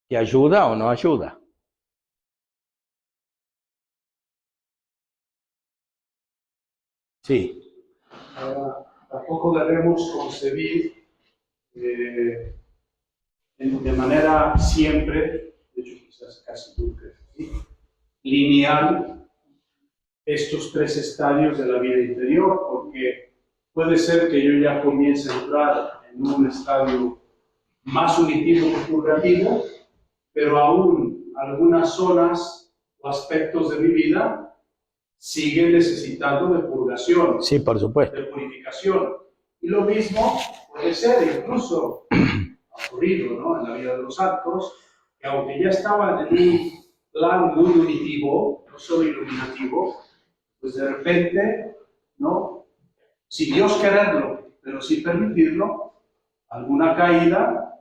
[SPEAKER 1] ¿Que ayuda o no ayuda? Sí.
[SPEAKER 5] Tampoco debemos concebir de manera siempre, de hecho quizás casi nunca, ¿sí?, lineal estos tres estadios de la vida interior, porque puede ser que yo ya comience a entrar en un estadio más unitivo que purgativo, pero aún algunas zonas o aspectos de mi vida siguen necesitando de purgación.
[SPEAKER 1] Sí, por supuesto.
[SPEAKER 5] De purificación. Y lo mismo puede ser, incluso ha ocurrido, ¿no?, en la vida de los santos, que aunque ya estaban en un plan muy unitivo, no solo iluminativo, pues de repente, ¿no?, sin Dios quererlo, pero sin permitirlo, alguna caída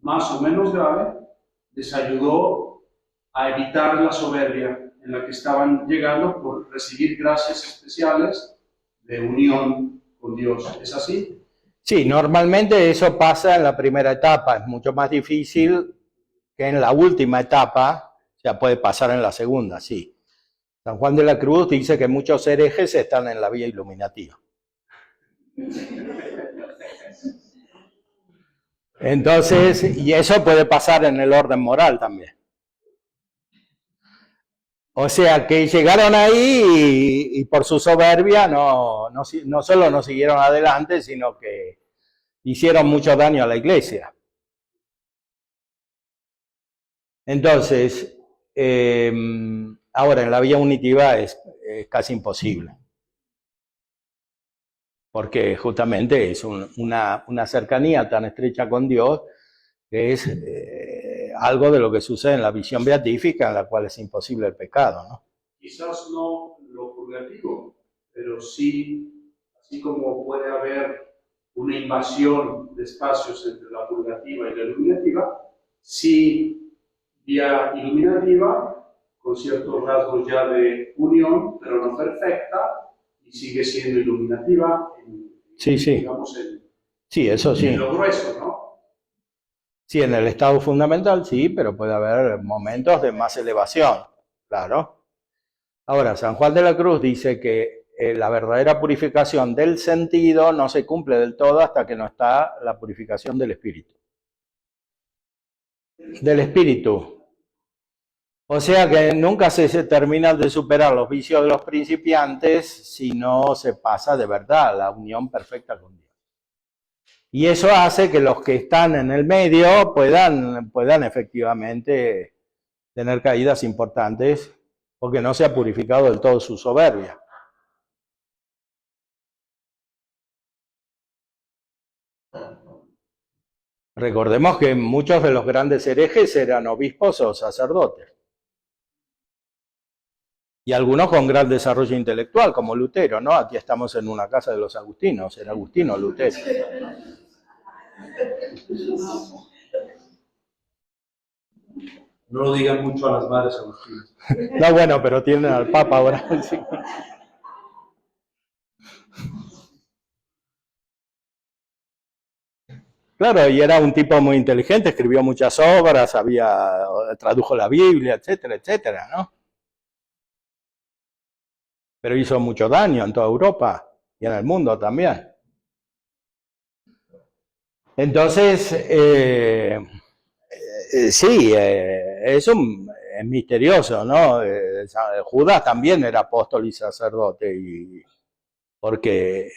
[SPEAKER 5] más o menos grave les ayudó a evitar la soberbia en la que estaban llegando por recibir gracias especiales de unión con Dios. ¿Es así?
[SPEAKER 1] Sí, normalmente eso pasa en la primera etapa, es mucho más difícil que en la última etapa, o sea, puede pasar en la segunda, sí. San Juan de la Cruz dice que muchos herejes están en la vía iluminativa. Entonces, y eso puede pasar en el orden moral también. O sea, que llegaron ahí y por su soberbia no solo no siguieron adelante, sino que hicieron mucho daño a la iglesia. Entonces, ahora en la vía unitiva es casi imposible. Porque justamente es una cercanía tan estrecha con Dios que es algo de lo que sucede en la visión beatífica, en la cual es imposible el pecado, ¿no?
[SPEAKER 5] Quizás no lo purgativo, pero sí, así como puede haber una invasión de espacios entre la purgativa y la iluminativa, sí vía iluminativa, con ciertos rasgos ya de unión, pero no perfecta, y sigue siendo iluminativa, digamos,
[SPEAKER 1] sí, eso sí.
[SPEAKER 5] En lo grueso, ¿no?
[SPEAKER 1] Sí, en el estado fundamental sí, pero puede haber momentos de más elevación, claro. Ahora, San Juan de la Cruz dice que la verdadera purificación del sentido no se cumple del todo hasta que no está la purificación del espíritu. Del espíritu. O sea que nunca se terminan de superar los vicios de los principiantes si no se pasa de verdad la unión perfecta con Dios. Y eso hace que los que están en el medio puedan efectivamente tener caídas importantes porque no se ha purificado del todo su soberbia. Recordemos que muchos de los grandes herejes eran obispos o sacerdotes. Y algunos con gran desarrollo intelectual, como Lutero, ¿no? Aquí estamos en una casa de los agustinos, era Agustino Lutero.
[SPEAKER 5] No lo digan mucho a las madres agustinas.
[SPEAKER 1] No, bueno, pero tienen al Papa ahora. Sí. Claro, y era un tipo muy inteligente, escribió muchas obras, tradujo la Biblia, etcétera, etcétera, ¿no? Pero hizo mucho daño en toda Europa y en el mundo también. Entonces, sí, es misterioso, ¿no? Judas también era apóstol y sacerdote, porque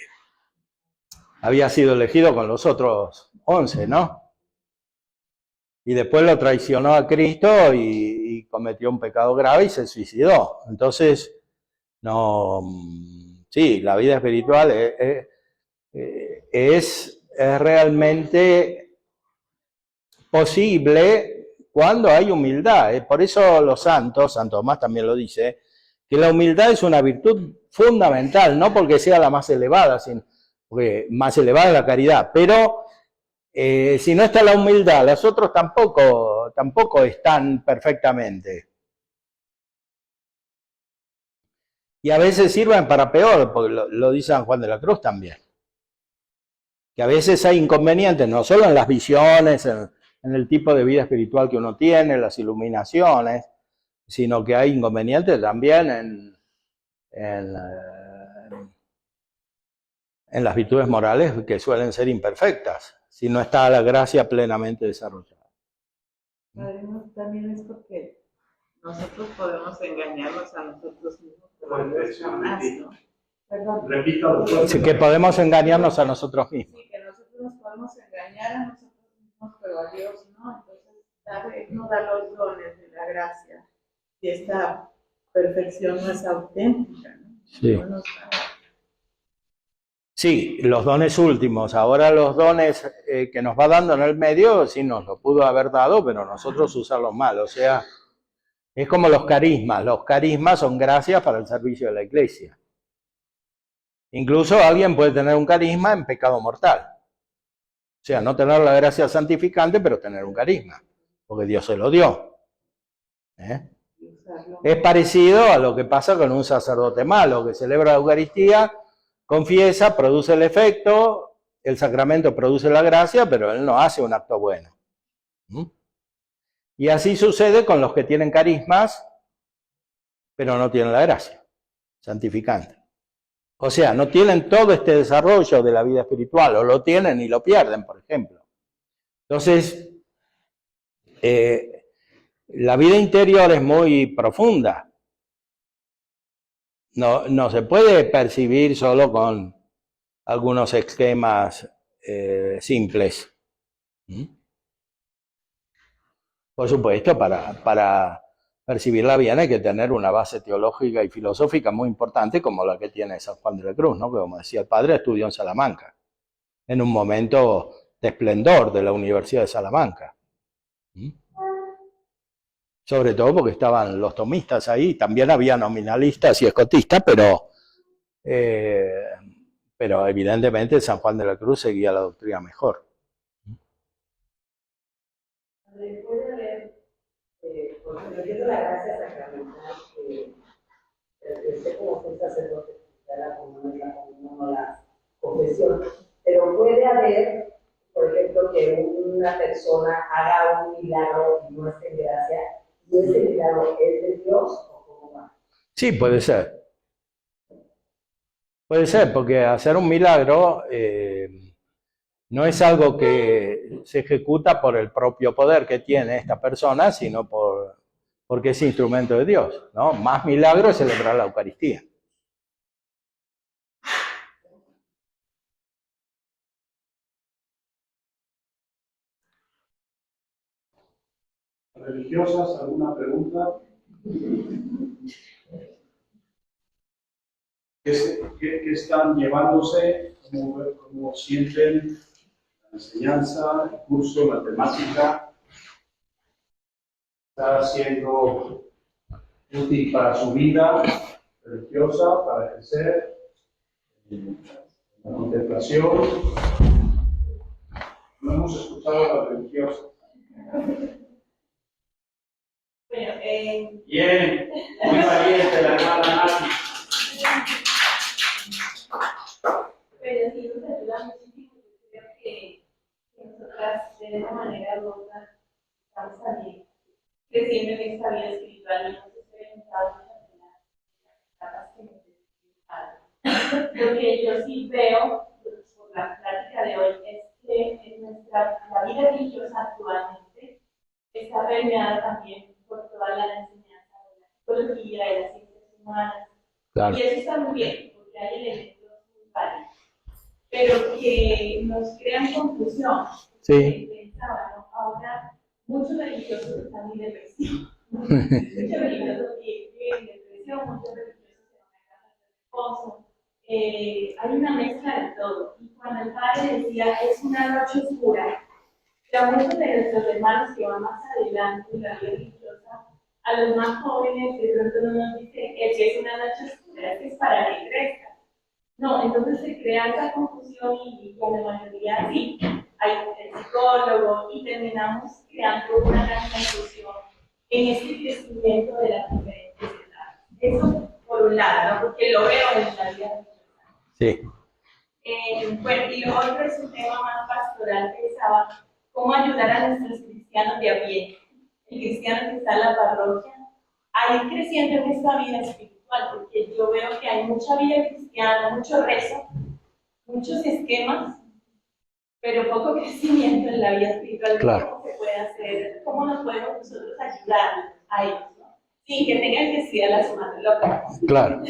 [SPEAKER 1] había sido elegido con los otros 11, ¿no? Y después lo traicionó a Cristo y cometió un pecado grave y se suicidó. Entonces, no, sí, la vida espiritual es realmente posible cuando hay humildad. Por eso los santos, Santo Tomás también lo dice, que la humildad es una virtud fundamental, no porque sea la más elevada, sino porque más elevada es la caridad, pero si no está la humildad, los otros tampoco están perfectamente. Y a veces sirven para peor, porque lo dice San Juan de la Cruz también. Que a veces hay inconvenientes, no solo en las visiones, en el tipo de vida espiritual que uno tiene, las iluminaciones, sino que hay inconvenientes también en las virtudes morales que suelen ser imperfectas, si no está la gracia plenamente desarrollada.
[SPEAKER 4] También es porque nosotros podemos engañarnos a nosotros mismos como personas, ¿no? Perdón.
[SPEAKER 5] Repítalo.
[SPEAKER 1] Sí, que podemos engañarnos a nosotros mismos.
[SPEAKER 4] Sí, que nosotros nos podemos engañar a nosotros mismos, pero a Dios no. Entonces, no da los dones de la gracia. Y esta perfección no es auténtica, ¿no?
[SPEAKER 1] Sí.
[SPEAKER 4] No nos da.
[SPEAKER 1] Sí, los dones últimos. Ahora los dones que nos va dando en el medio, sí nos lo pudo haber dado, pero nosotros usarlos mal. O sea, es como los carismas. Los carismas son gracias para el servicio de la iglesia. Incluso alguien puede tener un carisma en pecado mortal. O sea, no tener la gracia santificante, pero tener un carisma, porque Dios se lo dio. Es parecido a lo que pasa con un sacerdote malo, que celebra la Eucaristía, confiesa, produce el efecto, el sacramento produce la gracia, pero él no hace un acto bueno. Y así sucede con los que tienen carismas, pero no tienen la gracia santificante. O sea, no tienen todo este desarrollo de la vida espiritual, o lo tienen y lo pierden, por ejemplo. Entonces, la vida interior es muy profunda. No se puede percibir solo con algunos esquemas simples. Por supuesto, para percibirla bien hay que tener una base teológica y filosófica muy importante como la que tiene San Juan de la Cruz, ¿no? Que como decía el padre, estudió en Salamanca, en un momento de esplendor de la Universidad de Salamanca. Sobre todo porque estaban los tomistas ahí, también había nominalistas y escotistas, pero evidentemente San Juan de la Cruz seguía la doctrina mejor.
[SPEAKER 3] Puede haber, por ejemplo, la gracia sacramental, como un sacerdote, la comunión o la confesión, pero puede haber, por ejemplo, que una persona haga un milagro y no esté en gracia, y ese milagro es de Dios o cómo va.
[SPEAKER 1] Sí, puede ser. Puede ser, porque hacer un milagro no es algo que se ejecuta por el propio poder que tiene esta persona, sino por porque es instrumento de Dios, ¿no? Más milagro es celebrar la Eucaristía.
[SPEAKER 5] ¿Religiosas? ¿Alguna pregunta? ¿Qué están llevándose? ¿Cómo sienten la enseñanza, el curso, matemática? ¿Está siendo útil para su vida religiosa, para crecer, la contemplación? No hemos escuchado a la religiosa.
[SPEAKER 4] Bueno,
[SPEAKER 5] Bien, muy valiente la hermana Nati.
[SPEAKER 2] Pero sí nos ayuda muchísimo, yo creo que nosotras de esa manera u otra estamos también creciendo en esta vida espiritual y hemos experimentado muchas de las etapas que necesitamos. Lo que yo sí veo, por la práctica de hoy, es que en la vida religiosa actualmente está permeada también por toda la enseñanza de la psicología, de las ciencias humanas.
[SPEAKER 1] Claro.
[SPEAKER 2] Y eso está muy bien, porque hay elementos muy válidos, pero que nos crean confusión.
[SPEAKER 1] Sí.
[SPEAKER 2] Pensaba, ¿no? Ahora, muchos religiosos están muy depresivos. Muchos religiosos tienen depresión, muchos religiosos se van a casa de esposo. Hay una mezcla de todo. Y cuando el padre decía, es una noche oscura, ya muchos de nuestros hermanos que van más adelante en la vida religiosa, a los más jóvenes de pronto no nos dicen, es que es una noche oscura, es que es para que crezcan. No, entonces se crea esa confusión y con la mayoría sí, hay el psicólogo y terminamos creando una gran confusión en este crecimiento de las diferentes edades. Eso por un lado, ¿no? Porque lo veo en la vida religiosa.
[SPEAKER 1] Sí.
[SPEAKER 2] Bueno, y lo otro es un tema más pastoral, pensaba, cómo ayudar a nuestros cristianos de a pie, el cristiano que está en la parroquia, a ir creciendo en esta vida espiritual, porque yo veo que hay mucha vida cristiana, mucho rezo, muchos esquemas, pero poco crecimiento en la vida espiritual.
[SPEAKER 1] Claro.
[SPEAKER 2] ¿Cómo se puede hacer? ¿Cómo nos podemos nosotros ayudar a ellos, ¿no? Sin que tengan que estudiar la suma loca.
[SPEAKER 1] Claro.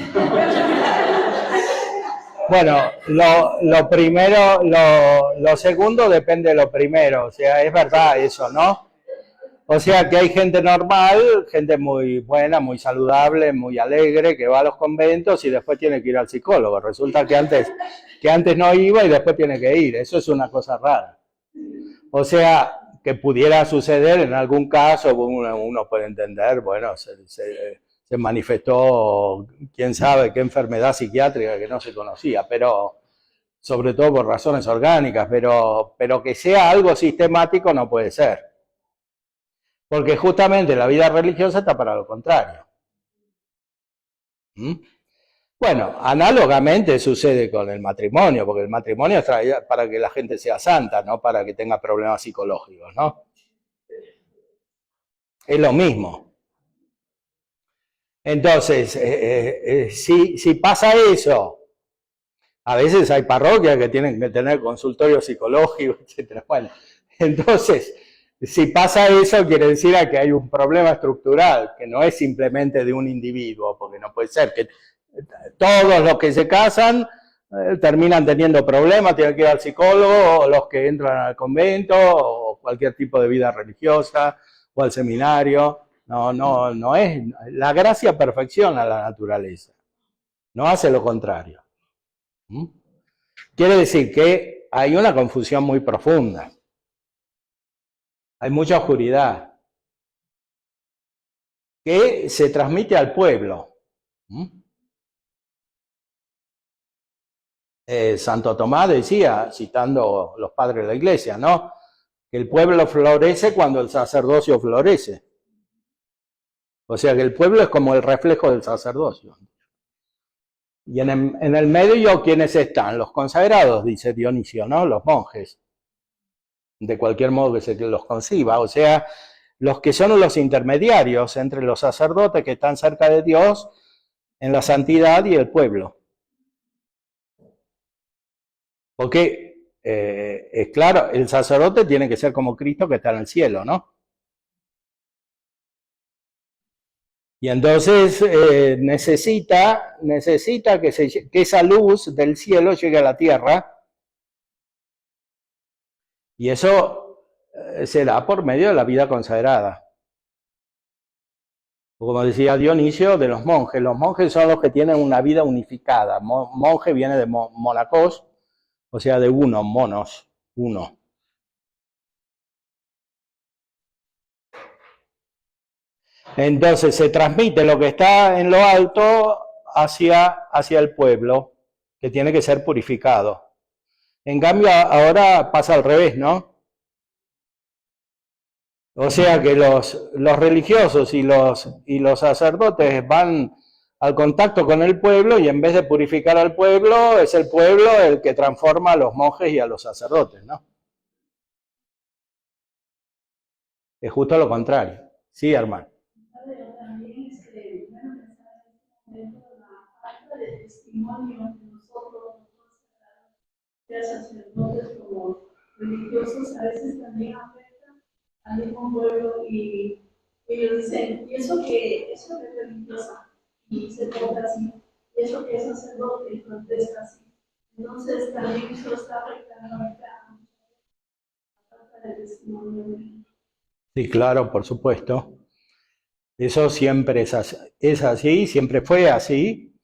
[SPEAKER 1] Bueno, lo primero, lo segundo depende de lo primero, o sea, es verdad eso, ¿no? O sea, que hay gente normal, gente muy buena, muy saludable, muy alegre, que va a los conventos y después tiene que ir al psicólogo. Resulta que antes no iba y después tiene que ir. Eso es una cosa rara. O sea, que pudiera suceder en algún caso, uno puede entender, bueno, se manifestó, quién sabe qué enfermedad psiquiátrica que no se conocía, pero sobre todo por razones orgánicas, pero que sea algo sistemático no puede ser. Porque justamente la vida religiosa está para lo contrario. Bueno, análogamente sucede con el matrimonio, porque el matrimonio es para que la gente sea santa, no para que tenga problemas psicológicos, ¿no? Es lo mismo. Entonces, si pasa eso, a veces hay parroquias que tienen que tener consultorio psicológico, etc. Bueno, entonces, si pasa eso, quiere decir que hay un problema estructural, que no es simplemente de un individuo, porque no puede ser que todos los que se casan terminan teniendo problemas, tienen que ir al psicólogo, o los que entran al convento, o cualquier tipo de vida religiosa, o al seminario. No es. La gracia perfecciona la naturaleza, no hace lo contrario. Quiere decir que hay una confusión muy profunda. Hay mucha oscuridad que se transmite al pueblo. Santo Tomás decía, citando los padres de la iglesia, ¿no? Que el pueblo florece cuando el sacerdocio florece. O sea que el pueblo es como el reflejo del sacerdocio. Y en el medio, ¿quiénes están? Los consagrados, dice Dionisio, ¿no? Los monjes. De cualquier modo que se los conciba, o sea, los que son los intermediarios entre los sacerdotes que están cerca de Dios en la santidad y el pueblo. Porque, es claro, el sacerdote tiene que ser como Cristo que está en el cielo, ¿no? Y entonces necesita que esa luz del cielo llegue a la tierra, y eso se da por medio de la vida consagrada. Como decía Dionisio, de los monjes son los que tienen una vida unificada. Monje viene de monacos, o sea, de uno, monos, uno. Entonces se transmite lo que está en lo alto hacia el pueblo, que tiene que ser purificado. En cambio, ahora pasa al revés, ¿no? O sea que los religiosos y los sacerdotes van al contacto con el pueblo, y en vez de purificar al pueblo, es el pueblo el que transforma a los monjes y a los sacerdotes, ¿no? Es justo lo contrario. Sí, hermano.
[SPEAKER 2] También la falta de testimonio de nosotros, ya sacerdotes como religiosos, a veces también afecta al mismo pueblo, y ellos dicen, y eso que es religiosa y se porta así, y eso que es sacerdote y protesta así. Entonces también eso está afectando a la falta de testimonio.
[SPEAKER 1] Sí, claro, por supuesto. Eso siempre es así, siempre fue así,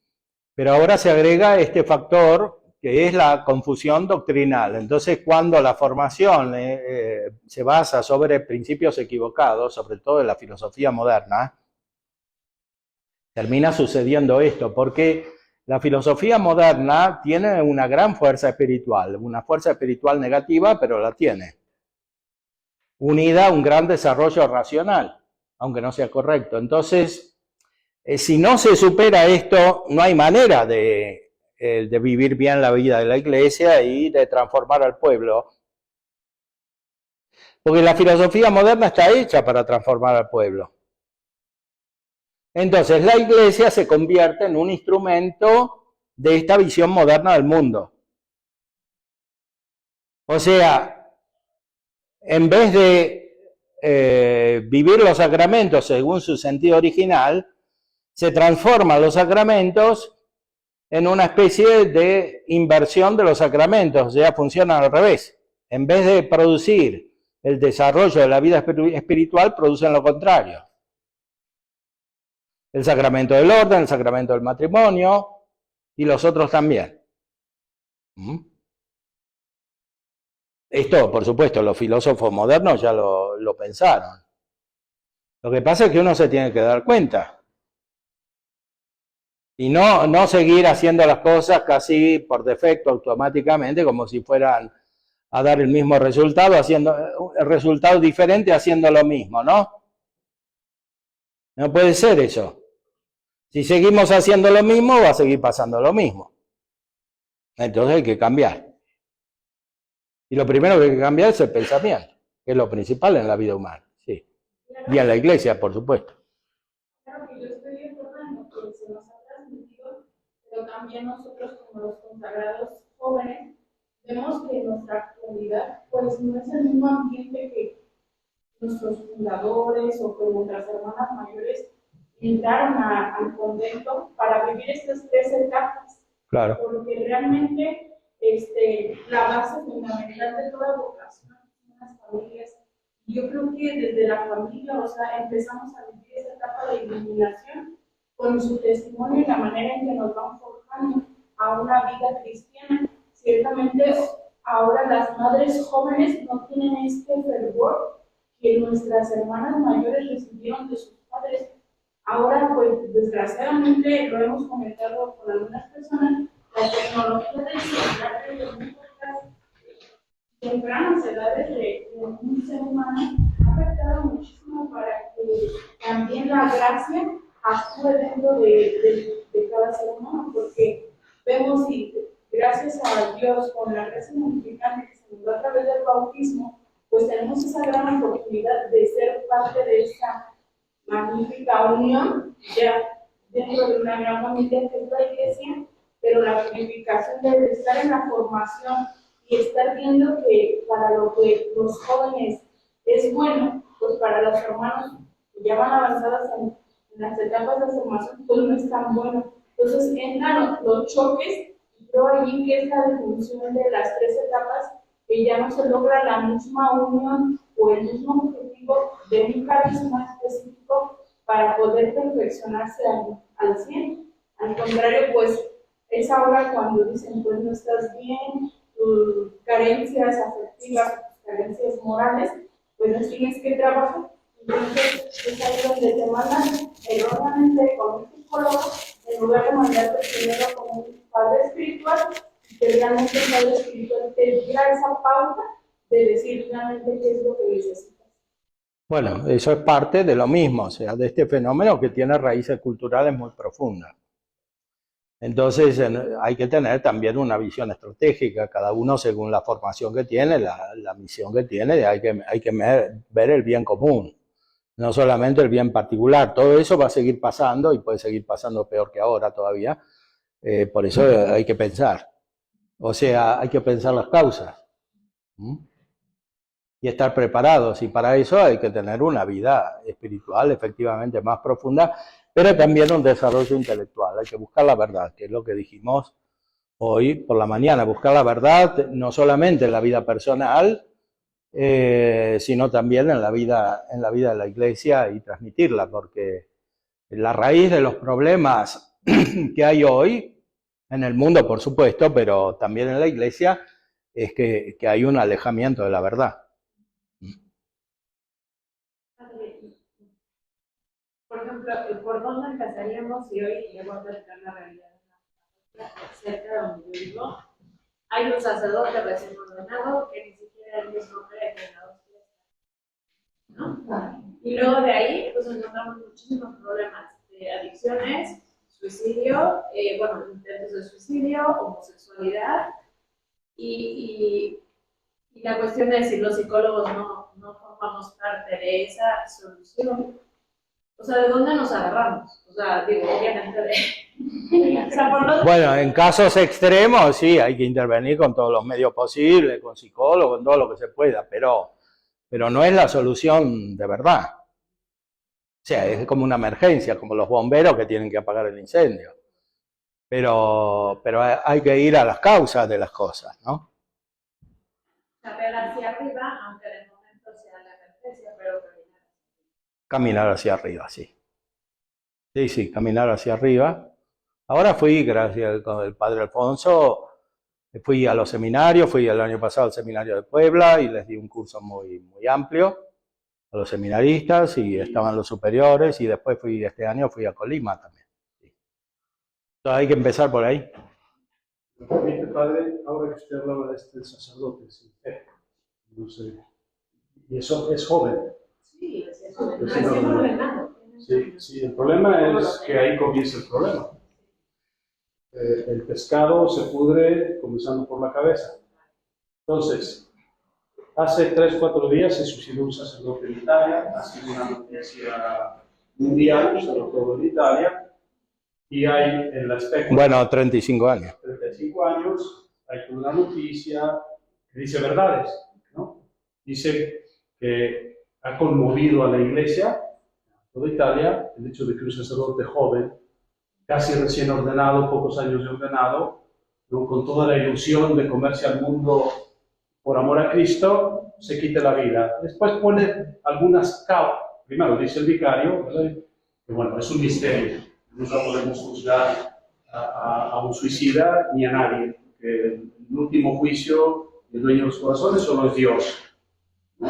[SPEAKER 1] pero ahora se agrega este factor que es la confusión doctrinal. Entonces, cuando la formación se basa sobre principios equivocados, sobre todo en la filosofía moderna, termina sucediendo esto, porque la filosofía moderna tiene una gran fuerza espiritual negativa, pero la tiene, unida a un gran desarrollo racional, aunque no sea correcto. Entonces, si no se supera esto, no hay manera de vivir bien la vida de la iglesia y de transformar al pueblo. Porque la filosofía moderna está hecha para transformar al pueblo. Entonces, la iglesia se convierte en un instrumento de esta visión moderna del mundo. O sea, en vez de vivir los sacramentos según su sentido original, se transforman los sacramentos en una especie de inversión de los sacramentos, o sea, funcionan al revés. En vez de producir el desarrollo de la vida espiritual, producen lo contrario. El sacramento del orden, el sacramento del matrimonio y los otros también. Esto, por supuesto, los filósofos modernos ya lo pensaron. Lo que pasa es que uno se tiene que dar cuenta. Y no seguir haciendo las cosas casi por defecto, automáticamente, como si fueran a dar el mismo resultado, haciendo el resultado diferente, haciendo lo mismo, ¿no? No puede ser eso. Si seguimos haciendo lo mismo, va a seguir pasando lo mismo. Entonces hay que cambiar. Y lo primero que hay que cambiar es el pensamiento, que es lo principal en la vida humana, sí. Y en la iglesia, por supuesto.
[SPEAKER 2] Claro que yo estoy de acuerdo en lo que se nos ha transmitido, pero también nosotros como los consagrados jóvenes vemos que nuestra actualidad pues no es el mismo ambiente que nuestros fundadores o que nuestras hermanas mayores entraron al convento para vivir estas tres etapas.
[SPEAKER 1] Claro.
[SPEAKER 2] Porque realmente la base fundamental de toda vocación son las familias. Y yo creo que desde la familia, o sea, empezamos a vivir esa etapa de iluminación con su testimonio y la manera en que nos van forjando a una vida cristiana. Ciertamente, ahora las madres jóvenes no tienen este fervor que nuestras hermanas mayores recibieron de sus padres. Ahora, pues, desgraciadamente, lo hemos comentado con algunas personas, la tecnología del celular desde muy tempranas edades de un ser humano ha afectado muchísimo para que también la gracia actúe dentro de cada ser humano, porque vemos y gracias a Dios con la gracia multiplicante que se nos da a través del bautismo, pues tenemos esa gran oportunidad de ser parte de esta magnífica unión ya dentro de una gran familia que es la iglesia, pero la purificación debe estar en la formación y estar viendo que para lo que los jóvenes es bueno, pues para los hermanos que ya van avanzadas en en las etapas de formación, pues no es tan bueno. Entonces entran los choques, y creo ahí que es la disfunción de las tres etapas, que ya no se logra la misma unión o el mismo objetivo de un carisma específico para poder perfeccionarse al 100. Al contrario, pues es ahora cuando dicen, pues no estás bien, tus carencias afectivas, tus carencias morales, pues las tienes que trabajar. Entonces es ahí donde te mandan erróneamente con un psicólogo, en lugar de mandarte primero con un padre espiritual, que realmente el padre espiritual te diera esa pauta de decir realmente qué es lo que necesitas.
[SPEAKER 1] Bueno, eso es parte de lo mismo, o sea, de este fenómeno que tiene raíces culturales muy profundas. Entonces hay que tener también una visión estratégica, cada uno según la formación que tiene, la misión que tiene, hay que ver el bien común, no solamente el bien particular. Todo eso va a seguir pasando y puede seguir pasando peor que ahora todavía, por eso hay que pensar, o sea, hay que pensar las causas y estar preparados, y para eso hay que tener una vida espiritual efectivamente más profunda, pero también un desarrollo intelectual. Hay que buscar la verdad, que es lo que dijimos hoy por la mañana, buscar la verdad no solamente en la vida personal, sino también en la vida de la iglesia, y transmitirla, porque la raíz de los problemas que hay hoy, en el mundo por supuesto, pero también en la iglesia, es que hay un alejamiento de la verdad.
[SPEAKER 6] Por ejemplo, ¿por dónde empezaríamos si hoy le voy a platicar la realidad? Cerca de donde yo vivo, hay un sacerdote recién ordenado que ni siquiera él mismo cree que la hostia está, ¿no? Y luego de ahí, pues encontramos muchísimos problemas de adicciones, suicidio, bueno, intentos de suicidio, homosexualidad, y la cuestión de si los psicólogos no formamos parte de esa solución. O sea, ¿de dónde nos agarramos? O sea, digo, obviamente o sea, por los...
[SPEAKER 1] Bueno, en casos extremos sí, hay que intervenir con todos los medios posibles, con psicólogos, con todo lo que se pueda, pero no es la solución de verdad. O sea, es como una emergencia, como los bomberos que tienen que apagar el incendio. Pero hay que ir a las causas de las cosas, ¿no?
[SPEAKER 6] Saber hacia arriba, aunque de momento sea la emergencia, pero
[SPEAKER 1] caminar hacia arriba, sí. Sí, caminar hacia arriba. Ahora fui, gracias con el padre Alfonso, fui a los seminarios, fui el año pasado al seminario de Puebla y les di un curso muy amplio a los seminaristas, y estaban los superiores, y después este año fui a Colima también. Sí. Entonces hay que empezar por ahí.
[SPEAKER 5] ¿Me permite, padre? Ahora que usted hablaba de este sacerdote, sí, no sé, y eso es joven.
[SPEAKER 6] sí, recién ordenado.
[SPEAKER 5] Sí, el problema es que ahí comienza el problema. El pescado se pudre comenzando por la cabeza. Entonces, hace 3-4 días se suicidó un sacerdote en Italia, ha sido una noticia mundial, sobre todo en Italia, y hay en la especulación.
[SPEAKER 1] Bueno, 35 años.
[SPEAKER 5] 35 años, hay una noticia que dice verdades, ¿no? Dice que ha conmovido a la iglesia, toda Italia, el hecho de que un sacerdote joven, casi recién ordenado, pocos años de ordenado, ¿no?, con toda la ilusión de comerse al mundo por amor a Cristo, se quite la vida. Después pone algunas causas. Primero dice el vicario, ¿verdad?, que bueno, es un misterio, no podemos juzgar a un suicida ni a nadie, que el último juicio, el dueño de los corazones, solo es Dios, ¿no?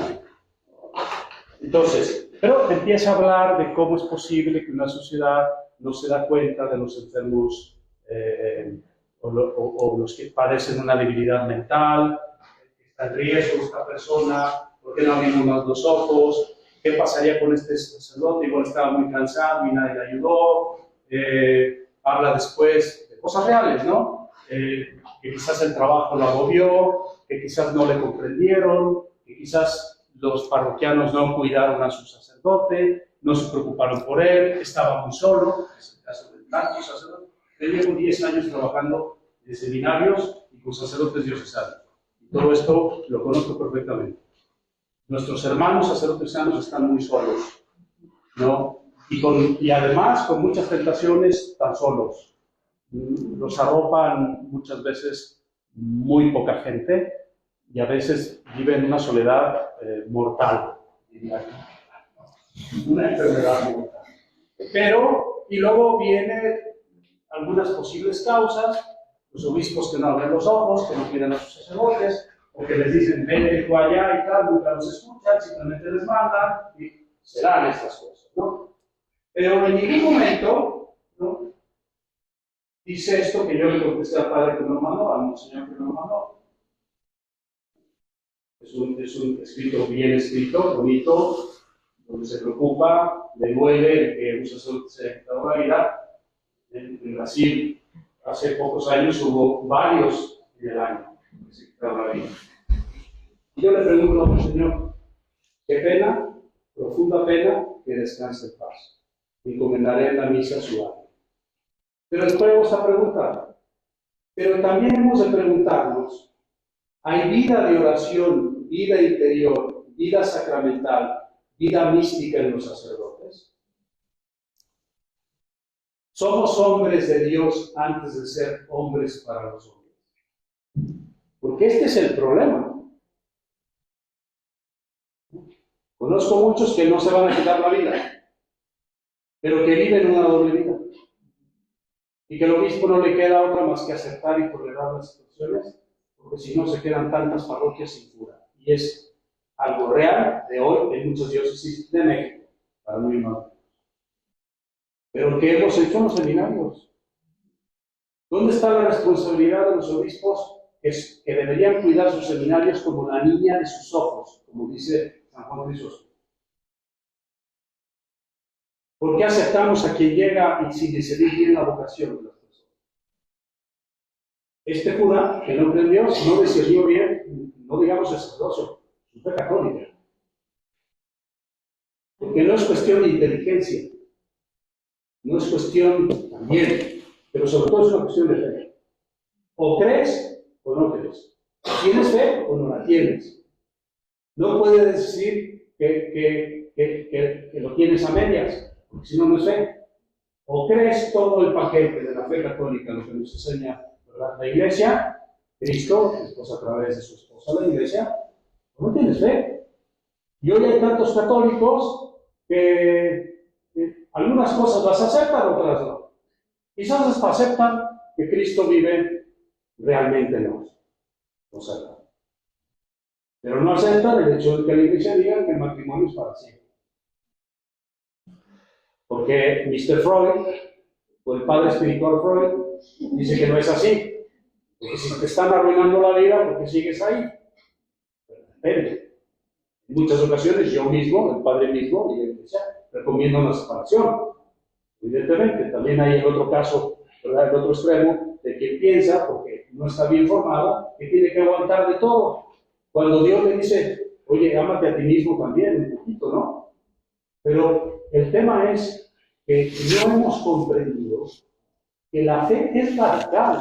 [SPEAKER 5] Entonces, pero empieza a hablar de cómo es posible que una sociedad no se da cuenta de los enfermos o los que padecen una debilidad mental, que está en riesgo esta persona, por qué no abrimos los ojos, qué pasaría con este sacerdote, igual estaba muy cansado y nadie le ayudó. Habla después de cosas reales, ¿no? Que quizás el trabajo lo agobió, que quizás no le comprendieron, que quizás los parroquianos no cuidaron a su sacerdote, no se preocuparon por él, estaba muy solo, es el caso de tantos sacerdotes. Yo llevo 10 años trabajando en seminarios y con sacerdotes diocesanos. Y todo esto lo conozco perfectamente. Nuestros hermanos sacerdotes diocesanos están muy solos, ¿no? y además con muchas tentaciones tan solos. Los arropan muchas veces muy poca gente y a veces viven una soledad mortal, diría yo. Una enfermedad mortal. Pero, y luego vienen algunas posibles causas, los obispos que no abren los ojos, que no piden a sus sacerdotes, o que les dicen, vete tú allá y tal, nunca los escuchan, simplemente les mandan, y serán estas cosas, ¿no? Pero en ningún momento, ¿no?, dice esto que yo le contesté al padre que me lo mandó, al monseñor que me lo mandó. Es un escrito bien escrito, bonito, donde se preocupa, le duele que un sacerdote se haya quitado la vida. En Brasil, hace pocos años, hubo varios en el año que se quitaron la vida. Y yo le pregunto al Señor, qué pena, profunda pena, que descanse en paz. Encomendaré en la misa su alma. Pero después vamos a preguntar, pero también hemos de preguntarnos, ¿hay vida de oración, vida interior, vida sacramental, vida mística en los sacerdotes? ¿Somos hombres de Dios antes de ser hombres para los hombres? Porque este es el problema. Conozco muchos que no se van a quitar la vida, pero que viven una doble vida. Y que al obispo no le queda otra más que aceptar y tolerar las situaciones, porque si no se quedan tantas parroquias sin cura. Y es algo real de hoy en muchas diócesis de México, para muy mal. Pero ¿qué hemos hecho en los seminarios? ¿Dónde está la responsabilidad de los obispos que deberían cuidar sus seminarios como la niña de sus ojos, como dice San Juan Crisóstomo? ¿Por qué aceptamos a quien llega y sin decidir bien la vocación de las personas? Este cura, que no cree en Dios, no decidió bien, no digamos sacerdocio, su fe católica. Porque no es cuestión de inteligencia, no es cuestión también, pero sobre todo es una cuestión de fe. O crees o no crees. ¿Tienes fe o no la tienes? No puedes decir que lo tienes a medias, porque si no, no es fe. O crees todo el paquete de la fe católica, lo que nos enseña, ¿verdad?, la Iglesia, Cristo, después a través de su esposa la Iglesia, o no tienes fe. Y hoy hay tantos católicos que algunas cosas las aceptan, otras no. Quizás hasta aceptan que Cristo vive realmente en nosotros. Pero no aceptan el hecho de que la Iglesia diga que el matrimonio es para siempre. Porque Mr. Freud, o el padre espiritual Freud, dice que no es así. Porque si te están arruinando la vida, ¿por qué sigues ahí? Pero depende. En muchas ocasiones yo mismo, el padre mismo y la Iglesia, recomiendo una separación. Evidentemente, también hay el otro caso, ¿verdad?, el otro extremo, de quien piensa, porque no está bien formado, que tiene que aguantar de todo. Cuando Dios le dice, oye, ámate a ti mismo también, un poquito, ¿no? Pero el tema es que no hemos comprendido que la fe es radical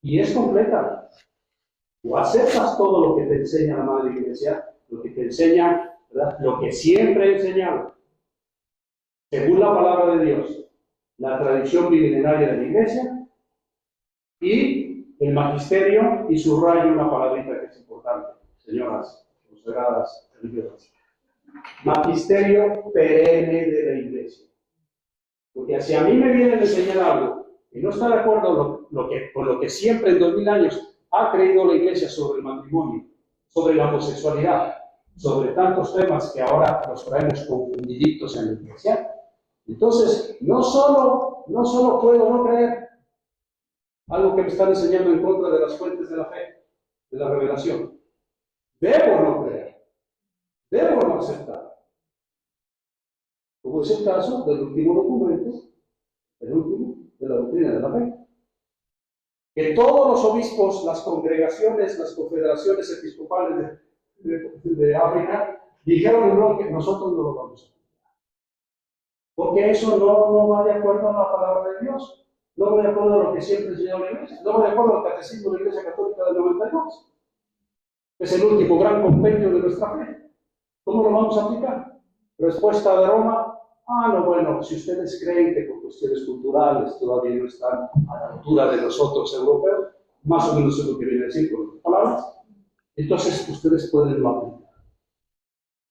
[SPEAKER 5] y es completa. O aceptas todo lo que te enseña la Madre Iglesia, lo que te enseña, ¿verdad?, lo que siempre he enseñado, según la palabra de Dios, la tradición milenaria de la Iglesia y el magisterio, y subrayo una palabrita que es importante, señoras, consagradas, religiosas. Magisterio perenne de la Iglesia. Porque si a mí me vienen a enseñar algo y no está de acuerdo con lo que siempre en 2000 años ha creído la Iglesia sobre el matrimonio, sobre la homosexualidad, sobre tantos temas que ahora los traemos confundiditos en la Iglesia, entonces no solo puedo no creer algo que me están enseñando en contra de las fuentes de la fe, de la revelación, debo no creer, debo no aceptar. Como es el caso del último documento, el último, de la doctrina de la fe. Que todos los obispos, las congregaciones, las confederaciones episcopales de África dijeron en bloque, nosotros no lo vamos a hacer. Porque eso no va de acuerdo a la palabra de Dios, no va de acuerdo a lo que siempre enseñó la Iglesia, no va de acuerdo al catecismo de la Iglesia Católica del 92. Es el último gran compendio de nuestra fe. ¿Cómo lo vamos a aplicar? Respuesta de Roma, Ah, no, bueno, si ustedes creen que por cuestiones culturales todavía no están a la altura de nosotros europeos, más o menos es lo que viene a decir con otras palabras, entonces ustedes pueden lo aplicar.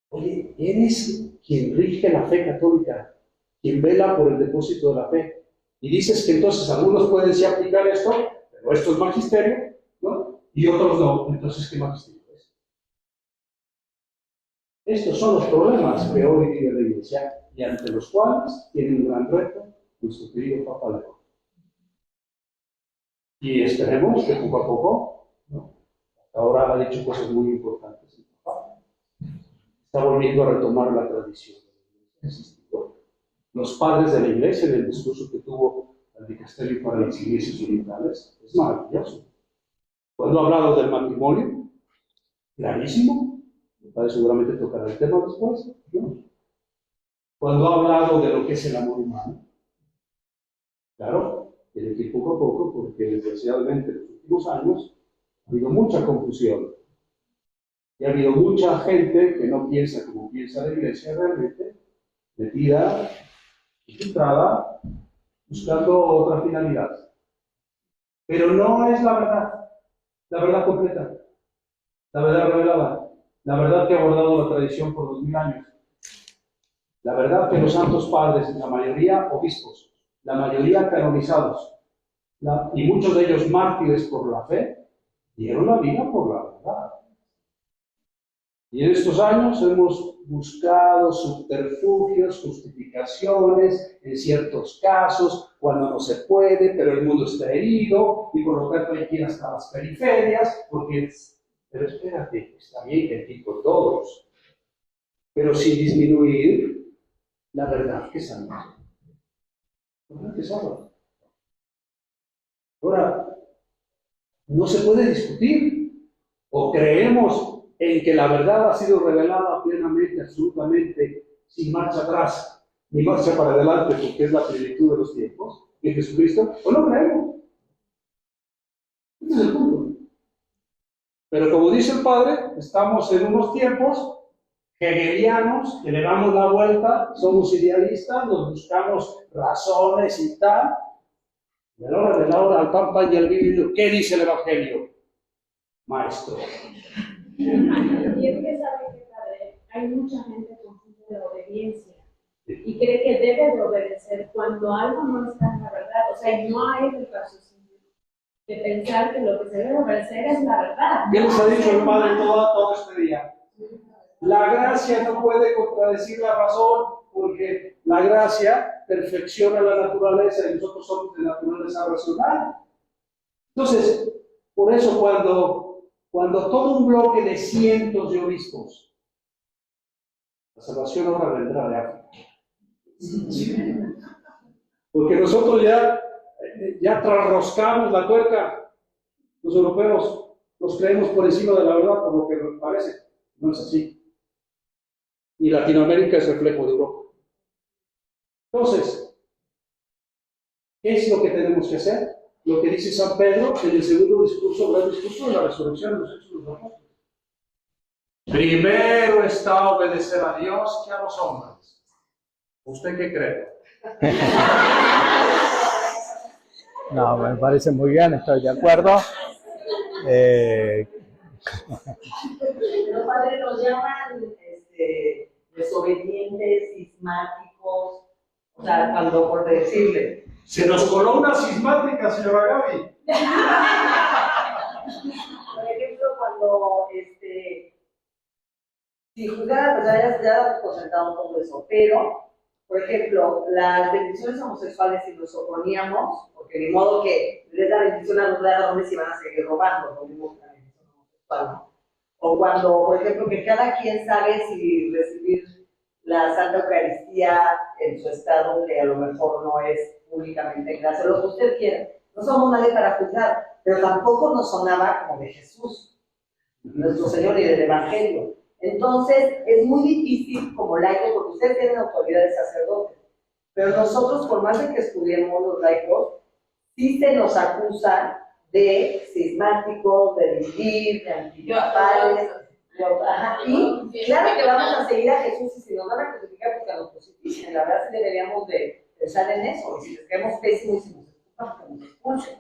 [SPEAKER 5] Oye, eres quien rige la fe católica, quien vela por el depósito de la fe. Y dices que entonces algunos pueden sí aplicar esto, pero esto es magisterio, ¿no? Y otros no. Entonces, ¿qué magisterio es? Estos son los problemas que hoy vive la Iglesia y ante los cuales tiene un gran reto nuestro querido Papa León. Y esperemos que poco a poco, ¿no? Hasta ahora ha dicho cosas muy importantes el Papa. Está volviendo a retomar la tradición de la Iglesia. Los padres de la Iglesia, en el discurso que tuvo el Dicasterio para las Iglesias Orientales, es maravilloso. Cuando ha hablado del matrimonio, clarísimo, el padre seguramente tocará el tema después, ¿no? Cuando ha hablado de lo que es el amor humano, claro, tiene que ir poco a poco, porque desgraciadamente en los últimos años ha habido mucha confusión. Y ha habido mucha gente que no piensa como piensa la Iglesia realmente, metida, infiltrada, buscando otra finalidad. Pero no es la verdad completa, la verdad revelada, la verdad que ha guardado la tradición por 2000 años. La verdad que los santos padres, la mayoría obispos, la mayoría canonizados, y muchos de ellos mártires por la fe, dieron la vida por la verdad. Y en estos años hemos buscado subterfugios, justificaciones, en ciertos casos, cuando no se puede, pero el mundo está herido, y por lo tanto hay que ir hasta las periferias, porque, pero espérate, está bien que hay que ir por todos, pero sin disminuir la verdad que salva. La verdad que salva. Ahora, no se puede discutir, o creemos en que la verdad ha sido revelada plenamente, absolutamente, sin marcha atrás, ni marcha para adelante, porque es la plenitud de los tiempos, en Jesucristo, o no creemos. Ese es el punto. Pero como dice el Padre, estamos en unos tiempos hegelianos, que le damos la vuelta, somos idealistas, nos buscamos razones y tal, y a la hora de la hora, al pan, pan y al vino, ¿qué dice el Evangelio? Maestro.
[SPEAKER 6] Y es que sabe que, padre, hay mucha gente confunde la obediencia y cree que debe de obedecer cuando algo no está en la verdad. O sea, no hay el raciocinio de pensar que lo que se debe obedecer es la verdad.
[SPEAKER 5] ¿Qué les ha dicho el Padre todo este día? La gracia no puede contradecir la razón, porque la gracia perfecciona la naturaleza y nosotros somos de naturaleza racional. Entonces, por eso cuando todo un bloque de cientos de obispos, la salvación ahora vendrá de África. Porque nosotros ya trasroscamos la tuerca, los europeos nos creemos por encima de la verdad, por lo que nos parece. No es así. Y Latinoamérica es reflejo de Europa. Entonces, ¿qué es lo que tenemos que hacer? Lo que dice San Pedro en el segundo discurso, gran discurso de la resurrección de los Hechos de los Apóstoles. Primero está obedecer a Dios que a los hombres. ¿Usted qué cree?
[SPEAKER 1] No, me parece muy bien, estoy de acuerdo.
[SPEAKER 3] Los padres nos llaman desobedientes, cismáticos, o sea, cuando por decirle.
[SPEAKER 5] Se nos coló una cismática, señora Gaby.
[SPEAKER 3] Por ejemplo, cuando si juzgar, pues ya damos por sentado todo eso, pero, por ejemplo, las bendiciones homosexuales, si nos oponíamos, porque ni modo que les da bendición a los ladrones y van a seguir robando, lo mismo que la bendición homosexual, ¿no? O cuando, por ejemplo, que cada quien sabe si recibir la Santa Eucaristía en su estado, que a lo mejor no es únicamente en gracia, lo que usted quiera. No somos nadie para juzgar, pero tampoco nos sonaba como de Jesús, nuestro Señor, y del Evangelio. Entonces, es muy difícil como laicos, porque ustedes tienen autoridad de sacerdote, pero nosotros, por más de que estudiemos los laicos, sí se nos acusa de cismáticos, de vivir, de antipapales, Ajá, y claro que vamos a seguir a Jesús y si nos van a crucificar, pues que nos crucifiquen. La verdad sí deberíamos de pensar en eso. Y si les quedamos pésimos y nos expulsan, pues que nos expulsen.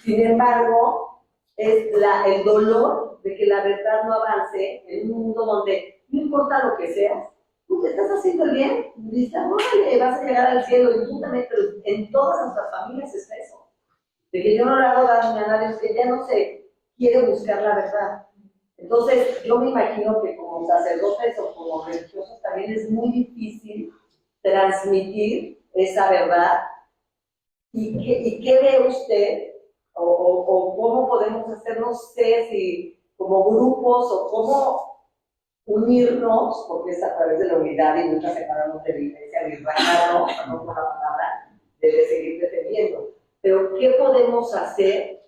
[SPEAKER 3] Sin embargo, es el dolor de que la verdad no avance en un mundo donde no importa lo que seas, tú te estás haciendo el bien, dices, órale, vas a llegar al cielo, y tú también, pero en todas nuestras familias está eso. De que yo no le hago daño a nadie, es que ya no se quiere buscar la verdad. Entonces, yo me imagino que como sacerdotes o como religiosos también es muy difícil transmitir esa verdad. ¿Y qué ve usted? O cómo podemos hacer, no sé si como grupos o cómo unirnos, porque es a través de la unidad y nunca separarnos de la iglesia, ni rajarnos, no por la palabra, debe seguir defendiendo. Pero, ¿qué podemos hacer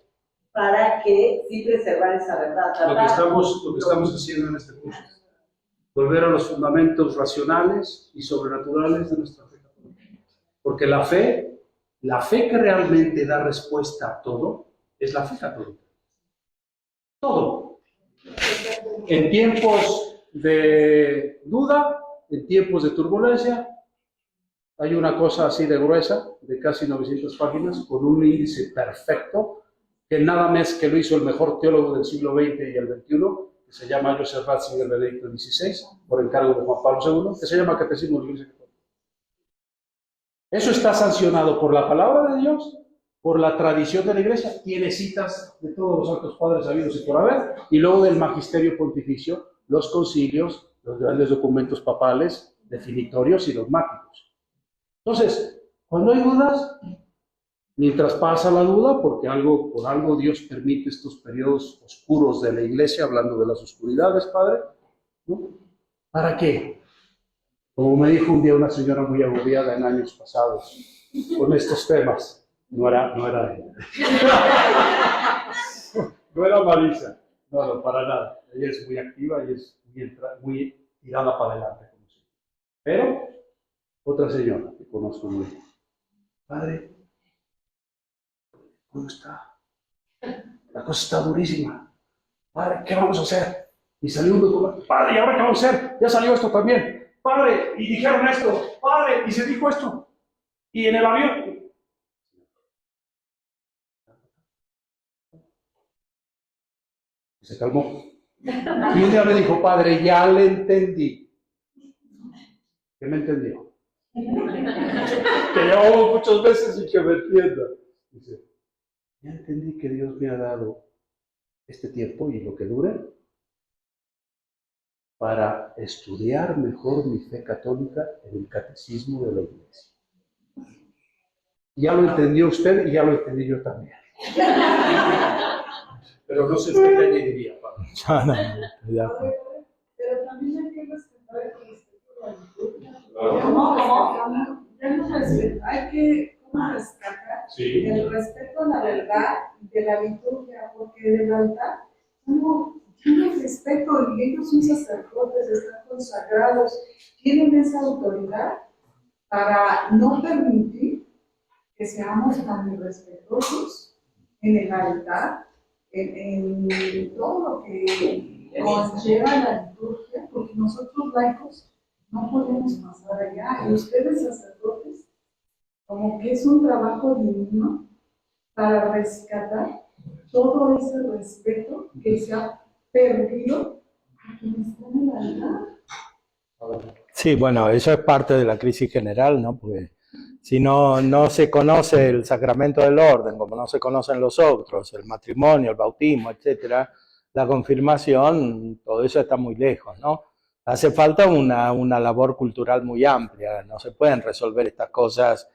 [SPEAKER 3] para que sí preservar esa verdad?
[SPEAKER 5] Lo que estamos haciendo en este curso. Volver a los fundamentos racionales y sobrenaturales de nuestra fe católica. Porque la fe que realmente da respuesta a todo, es la fe católica. Todo. En tiempos de duda, en tiempos de turbulencia, hay una cosa así de gruesa, de casi 900 páginas, con un índice perfecto, que nada más que lo hizo el mejor teólogo del siglo XX y el XXI, que se llama Joseph Ratzinger Benedicto XVI, por encargo de Juan Pablo II, que se llama Catecismo de la Iglesia Católica. Eso está sancionado por la palabra de Dios, por la tradición de la Iglesia, tiene citas de todos los santos padres habidos y por haber, y luego del magisterio pontificio, los concilios, los grandes documentos papales, definitorios y dogmáticos. Entonces, cuando hay dudas, mientras pasa la duda, porque por algo Dios permite estos periodos oscuros de la Iglesia, hablando de las oscuridades, Padre, ¿no? ¿Para qué? Como me dijo un día una señora muy agobiada en años pasados con estos temas, no era ella. No era Marisa, no, para nada. Ella es muy activa y es muy tirada para adelante. Pero, otra señora que conozco muy bien. Padre, ¿cómo está? La cosa está durísima. Padre, ¿qué vamos a hacer? Y salió un documento. Padre, ¿y ahora qué vamos a hacer? Ya salió esto también. Padre, y dijeron esto. Padre, y se dijo esto. Y en el avión. Y se calmó. Y un día me dijo, Padre, ya le entendí. ¿Qué me entendió? Que llevamos muchas veces y que me entienda. Dice, ya entendí que Dios me ha dado este tiempo y lo que dure para estudiar mejor mi fe católica en el catecismo de la Iglesia. Ya lo entendió usted y ya lo entendí yo también. Pero no sé usted qué añadiría, Pablo.
[SPEAKER 4] Pero también hay que respetar el respeto a la liturgia.
[SPEAKER 3] ¿Cómo?
[SPEAKER 4] Hay que rescatar
[SPEAKER 5] Sí.
[SPEAKER 4] el respeto a la verdad de la liturgia, porque de verdad tienen respeto y ellos son sacerdotes, están consagrados, tienen esa autoridad para no permitir que seamos tan irrespetuosos en el altar, en todo lo que conlleva la liturgia, porque nosotros laicos no podemos pasar allá, y ustedes sacerdotes, como que es un trabajo divino para rescatar todo ese respeto que se ha perdido a quienes están en la altar.
[SPEAKER 1] Sí, bueno, eso es parte de la crisis general, ¿no? Porque si no se conoce el sacramento del orden, como no se conocen los otros, el matrimonio, el bautismo, etcétera, la confirmación, todo eso está muy lejos, ¿no? Hace falta una labor cultural muy amplia, no se pueden resolver estas cosas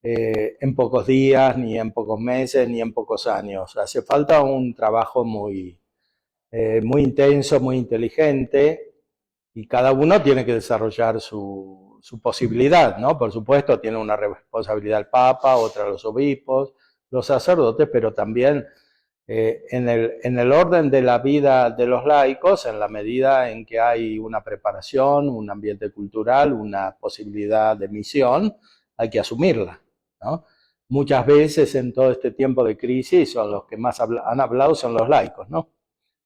[SPEAKER 1] en pocos días, ni en pocos meses, ni en pocos años. Hace falta un trabajo muy intenso, muy inteligente, y cada uno tiene que desarrollar su posibilidad, ¿no? Por supuesto, tiene una responsabilidad el Papa, otra los obispos, los sacerdotes, pero también en el orden de la vida de los laicos, en la medida en que hay una preparación, un ambiente cultural, una posibilidad de misión, hay que asumirla, ¿no? Muchas veces en todo este tiempo de crisis son los que más han hablado, son los laicos, ¿no?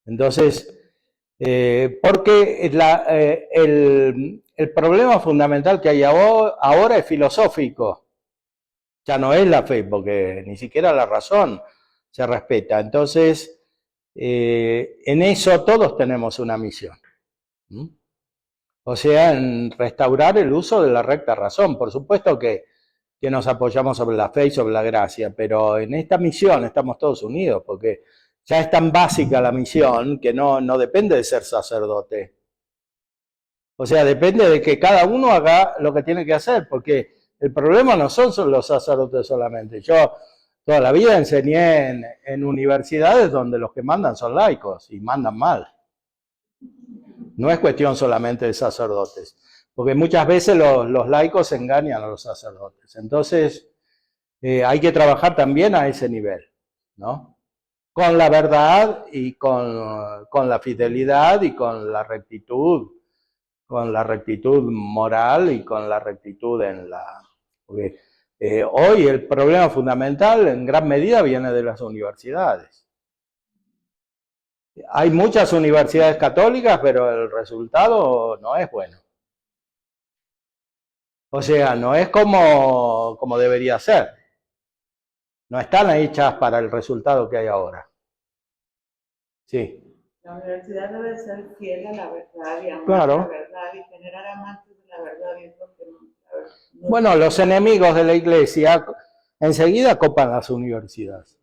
[SPEAKER 1] Entonces, Porque el problema fundamental que hay ahora es filosófico, ya no es la fe, porque ni siquiera la razón se respeta. Entonces, en eso todos tenemos una misión. ¿Mm? O sea, en restaurar el uso de la recta razón. Por supuesto que nos apoyamos sobre la fe y sobre la gracia, pero en esta misión estamos todos unidos, porque ya es tan básica la misión que no depende de ser sacerdote. O sea, depende de que cada uno haga lo que tiene que hacer, porque el problema no son los sacerdotes solamente. Yo toda la vida enseñé en universidades donde los que mandan son laicos y mandan mal. No es cuestión solamente de sacerdotes, porque muchas veces los laicos engañan a los sacerdotes. Entonces, hay que trabajar también a ese nivel, ¿no? Con la verdad y con la fidelidad y con la rectitud moral y con la rectitud en la... Porque, hoy el problema fundamental en gran medida viene de las universidades. Hay muchas universidades católicas, pero el resultado no es bueno. O sea, no es como debería ser. No están hechas para el resultado que hay ahora. Sí.
[SPEAKER 7] La universidad debe ser fiel a la verdad y amar
[SPEAKER 1] Claro.
[SPEAKER 7] la verdad y generar amantes de la verdad. Y es lo que no,
[SPEAKER 1] Bueno, los enemigos de la Iglesia enseguida copan las universidades.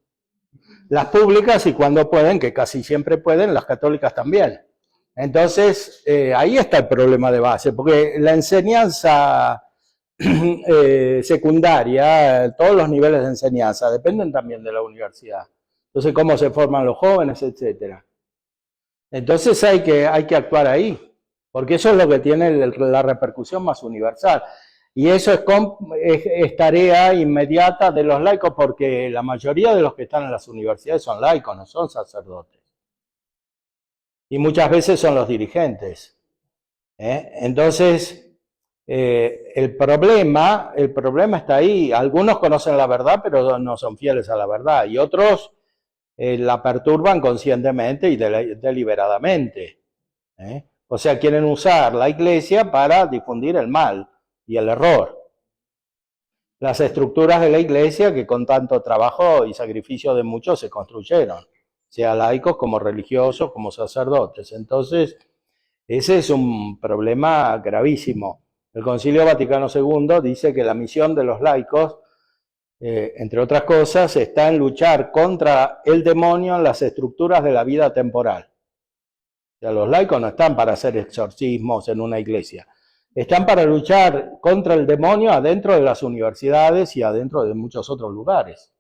[SPEAKER 1] Las públicas y cuando pueden, que casi siempre pueden, las católicas también. Entonces, ahí está el problema de base, porque la enseñanza secundaria, todos los niveles de enseñanza dependen también de la universidad. Entonces, cómo se forman los jóvenes, etcétera. Entonces hay que actuar ahí, porque eso es lo que tiene la repercusión más universal. Y eso es tarea inmediata de los laicos, porque la mayoría de los que están en las universidades son laicos, no son sacerdotes. Y muchas veces son los dirigentes. Entonces, el problema está ahí. Algunos conocen la verdad, pero no son fieles a la verdad. Y otros la perturban conscientemente y deliberadamente. O sea, quieren usar la Iglesia para difundir el mal y el error. Las estructuras de la Iglesia que con tanto trabajo y sacrificio de muchos se construyeron, sea laicos como religiosos, como sacerdotes. Entonces, ese es un problema gravísimo. El Concilio Vaticano II dice que la misión de los laicos, entre otras cosas, está en luchar contra el demonio en las estructuras de la vida temporal. O sea, los laicos no están para hacer exorcismos en una iglesia. Están para luchar contra el demonio adentro de las universidades y adentro de muchos otros lugares.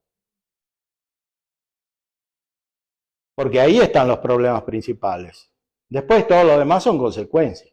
[SPEAKER 1] Porque ahí están los problemas principales. Después todo lo demás son consecuencias.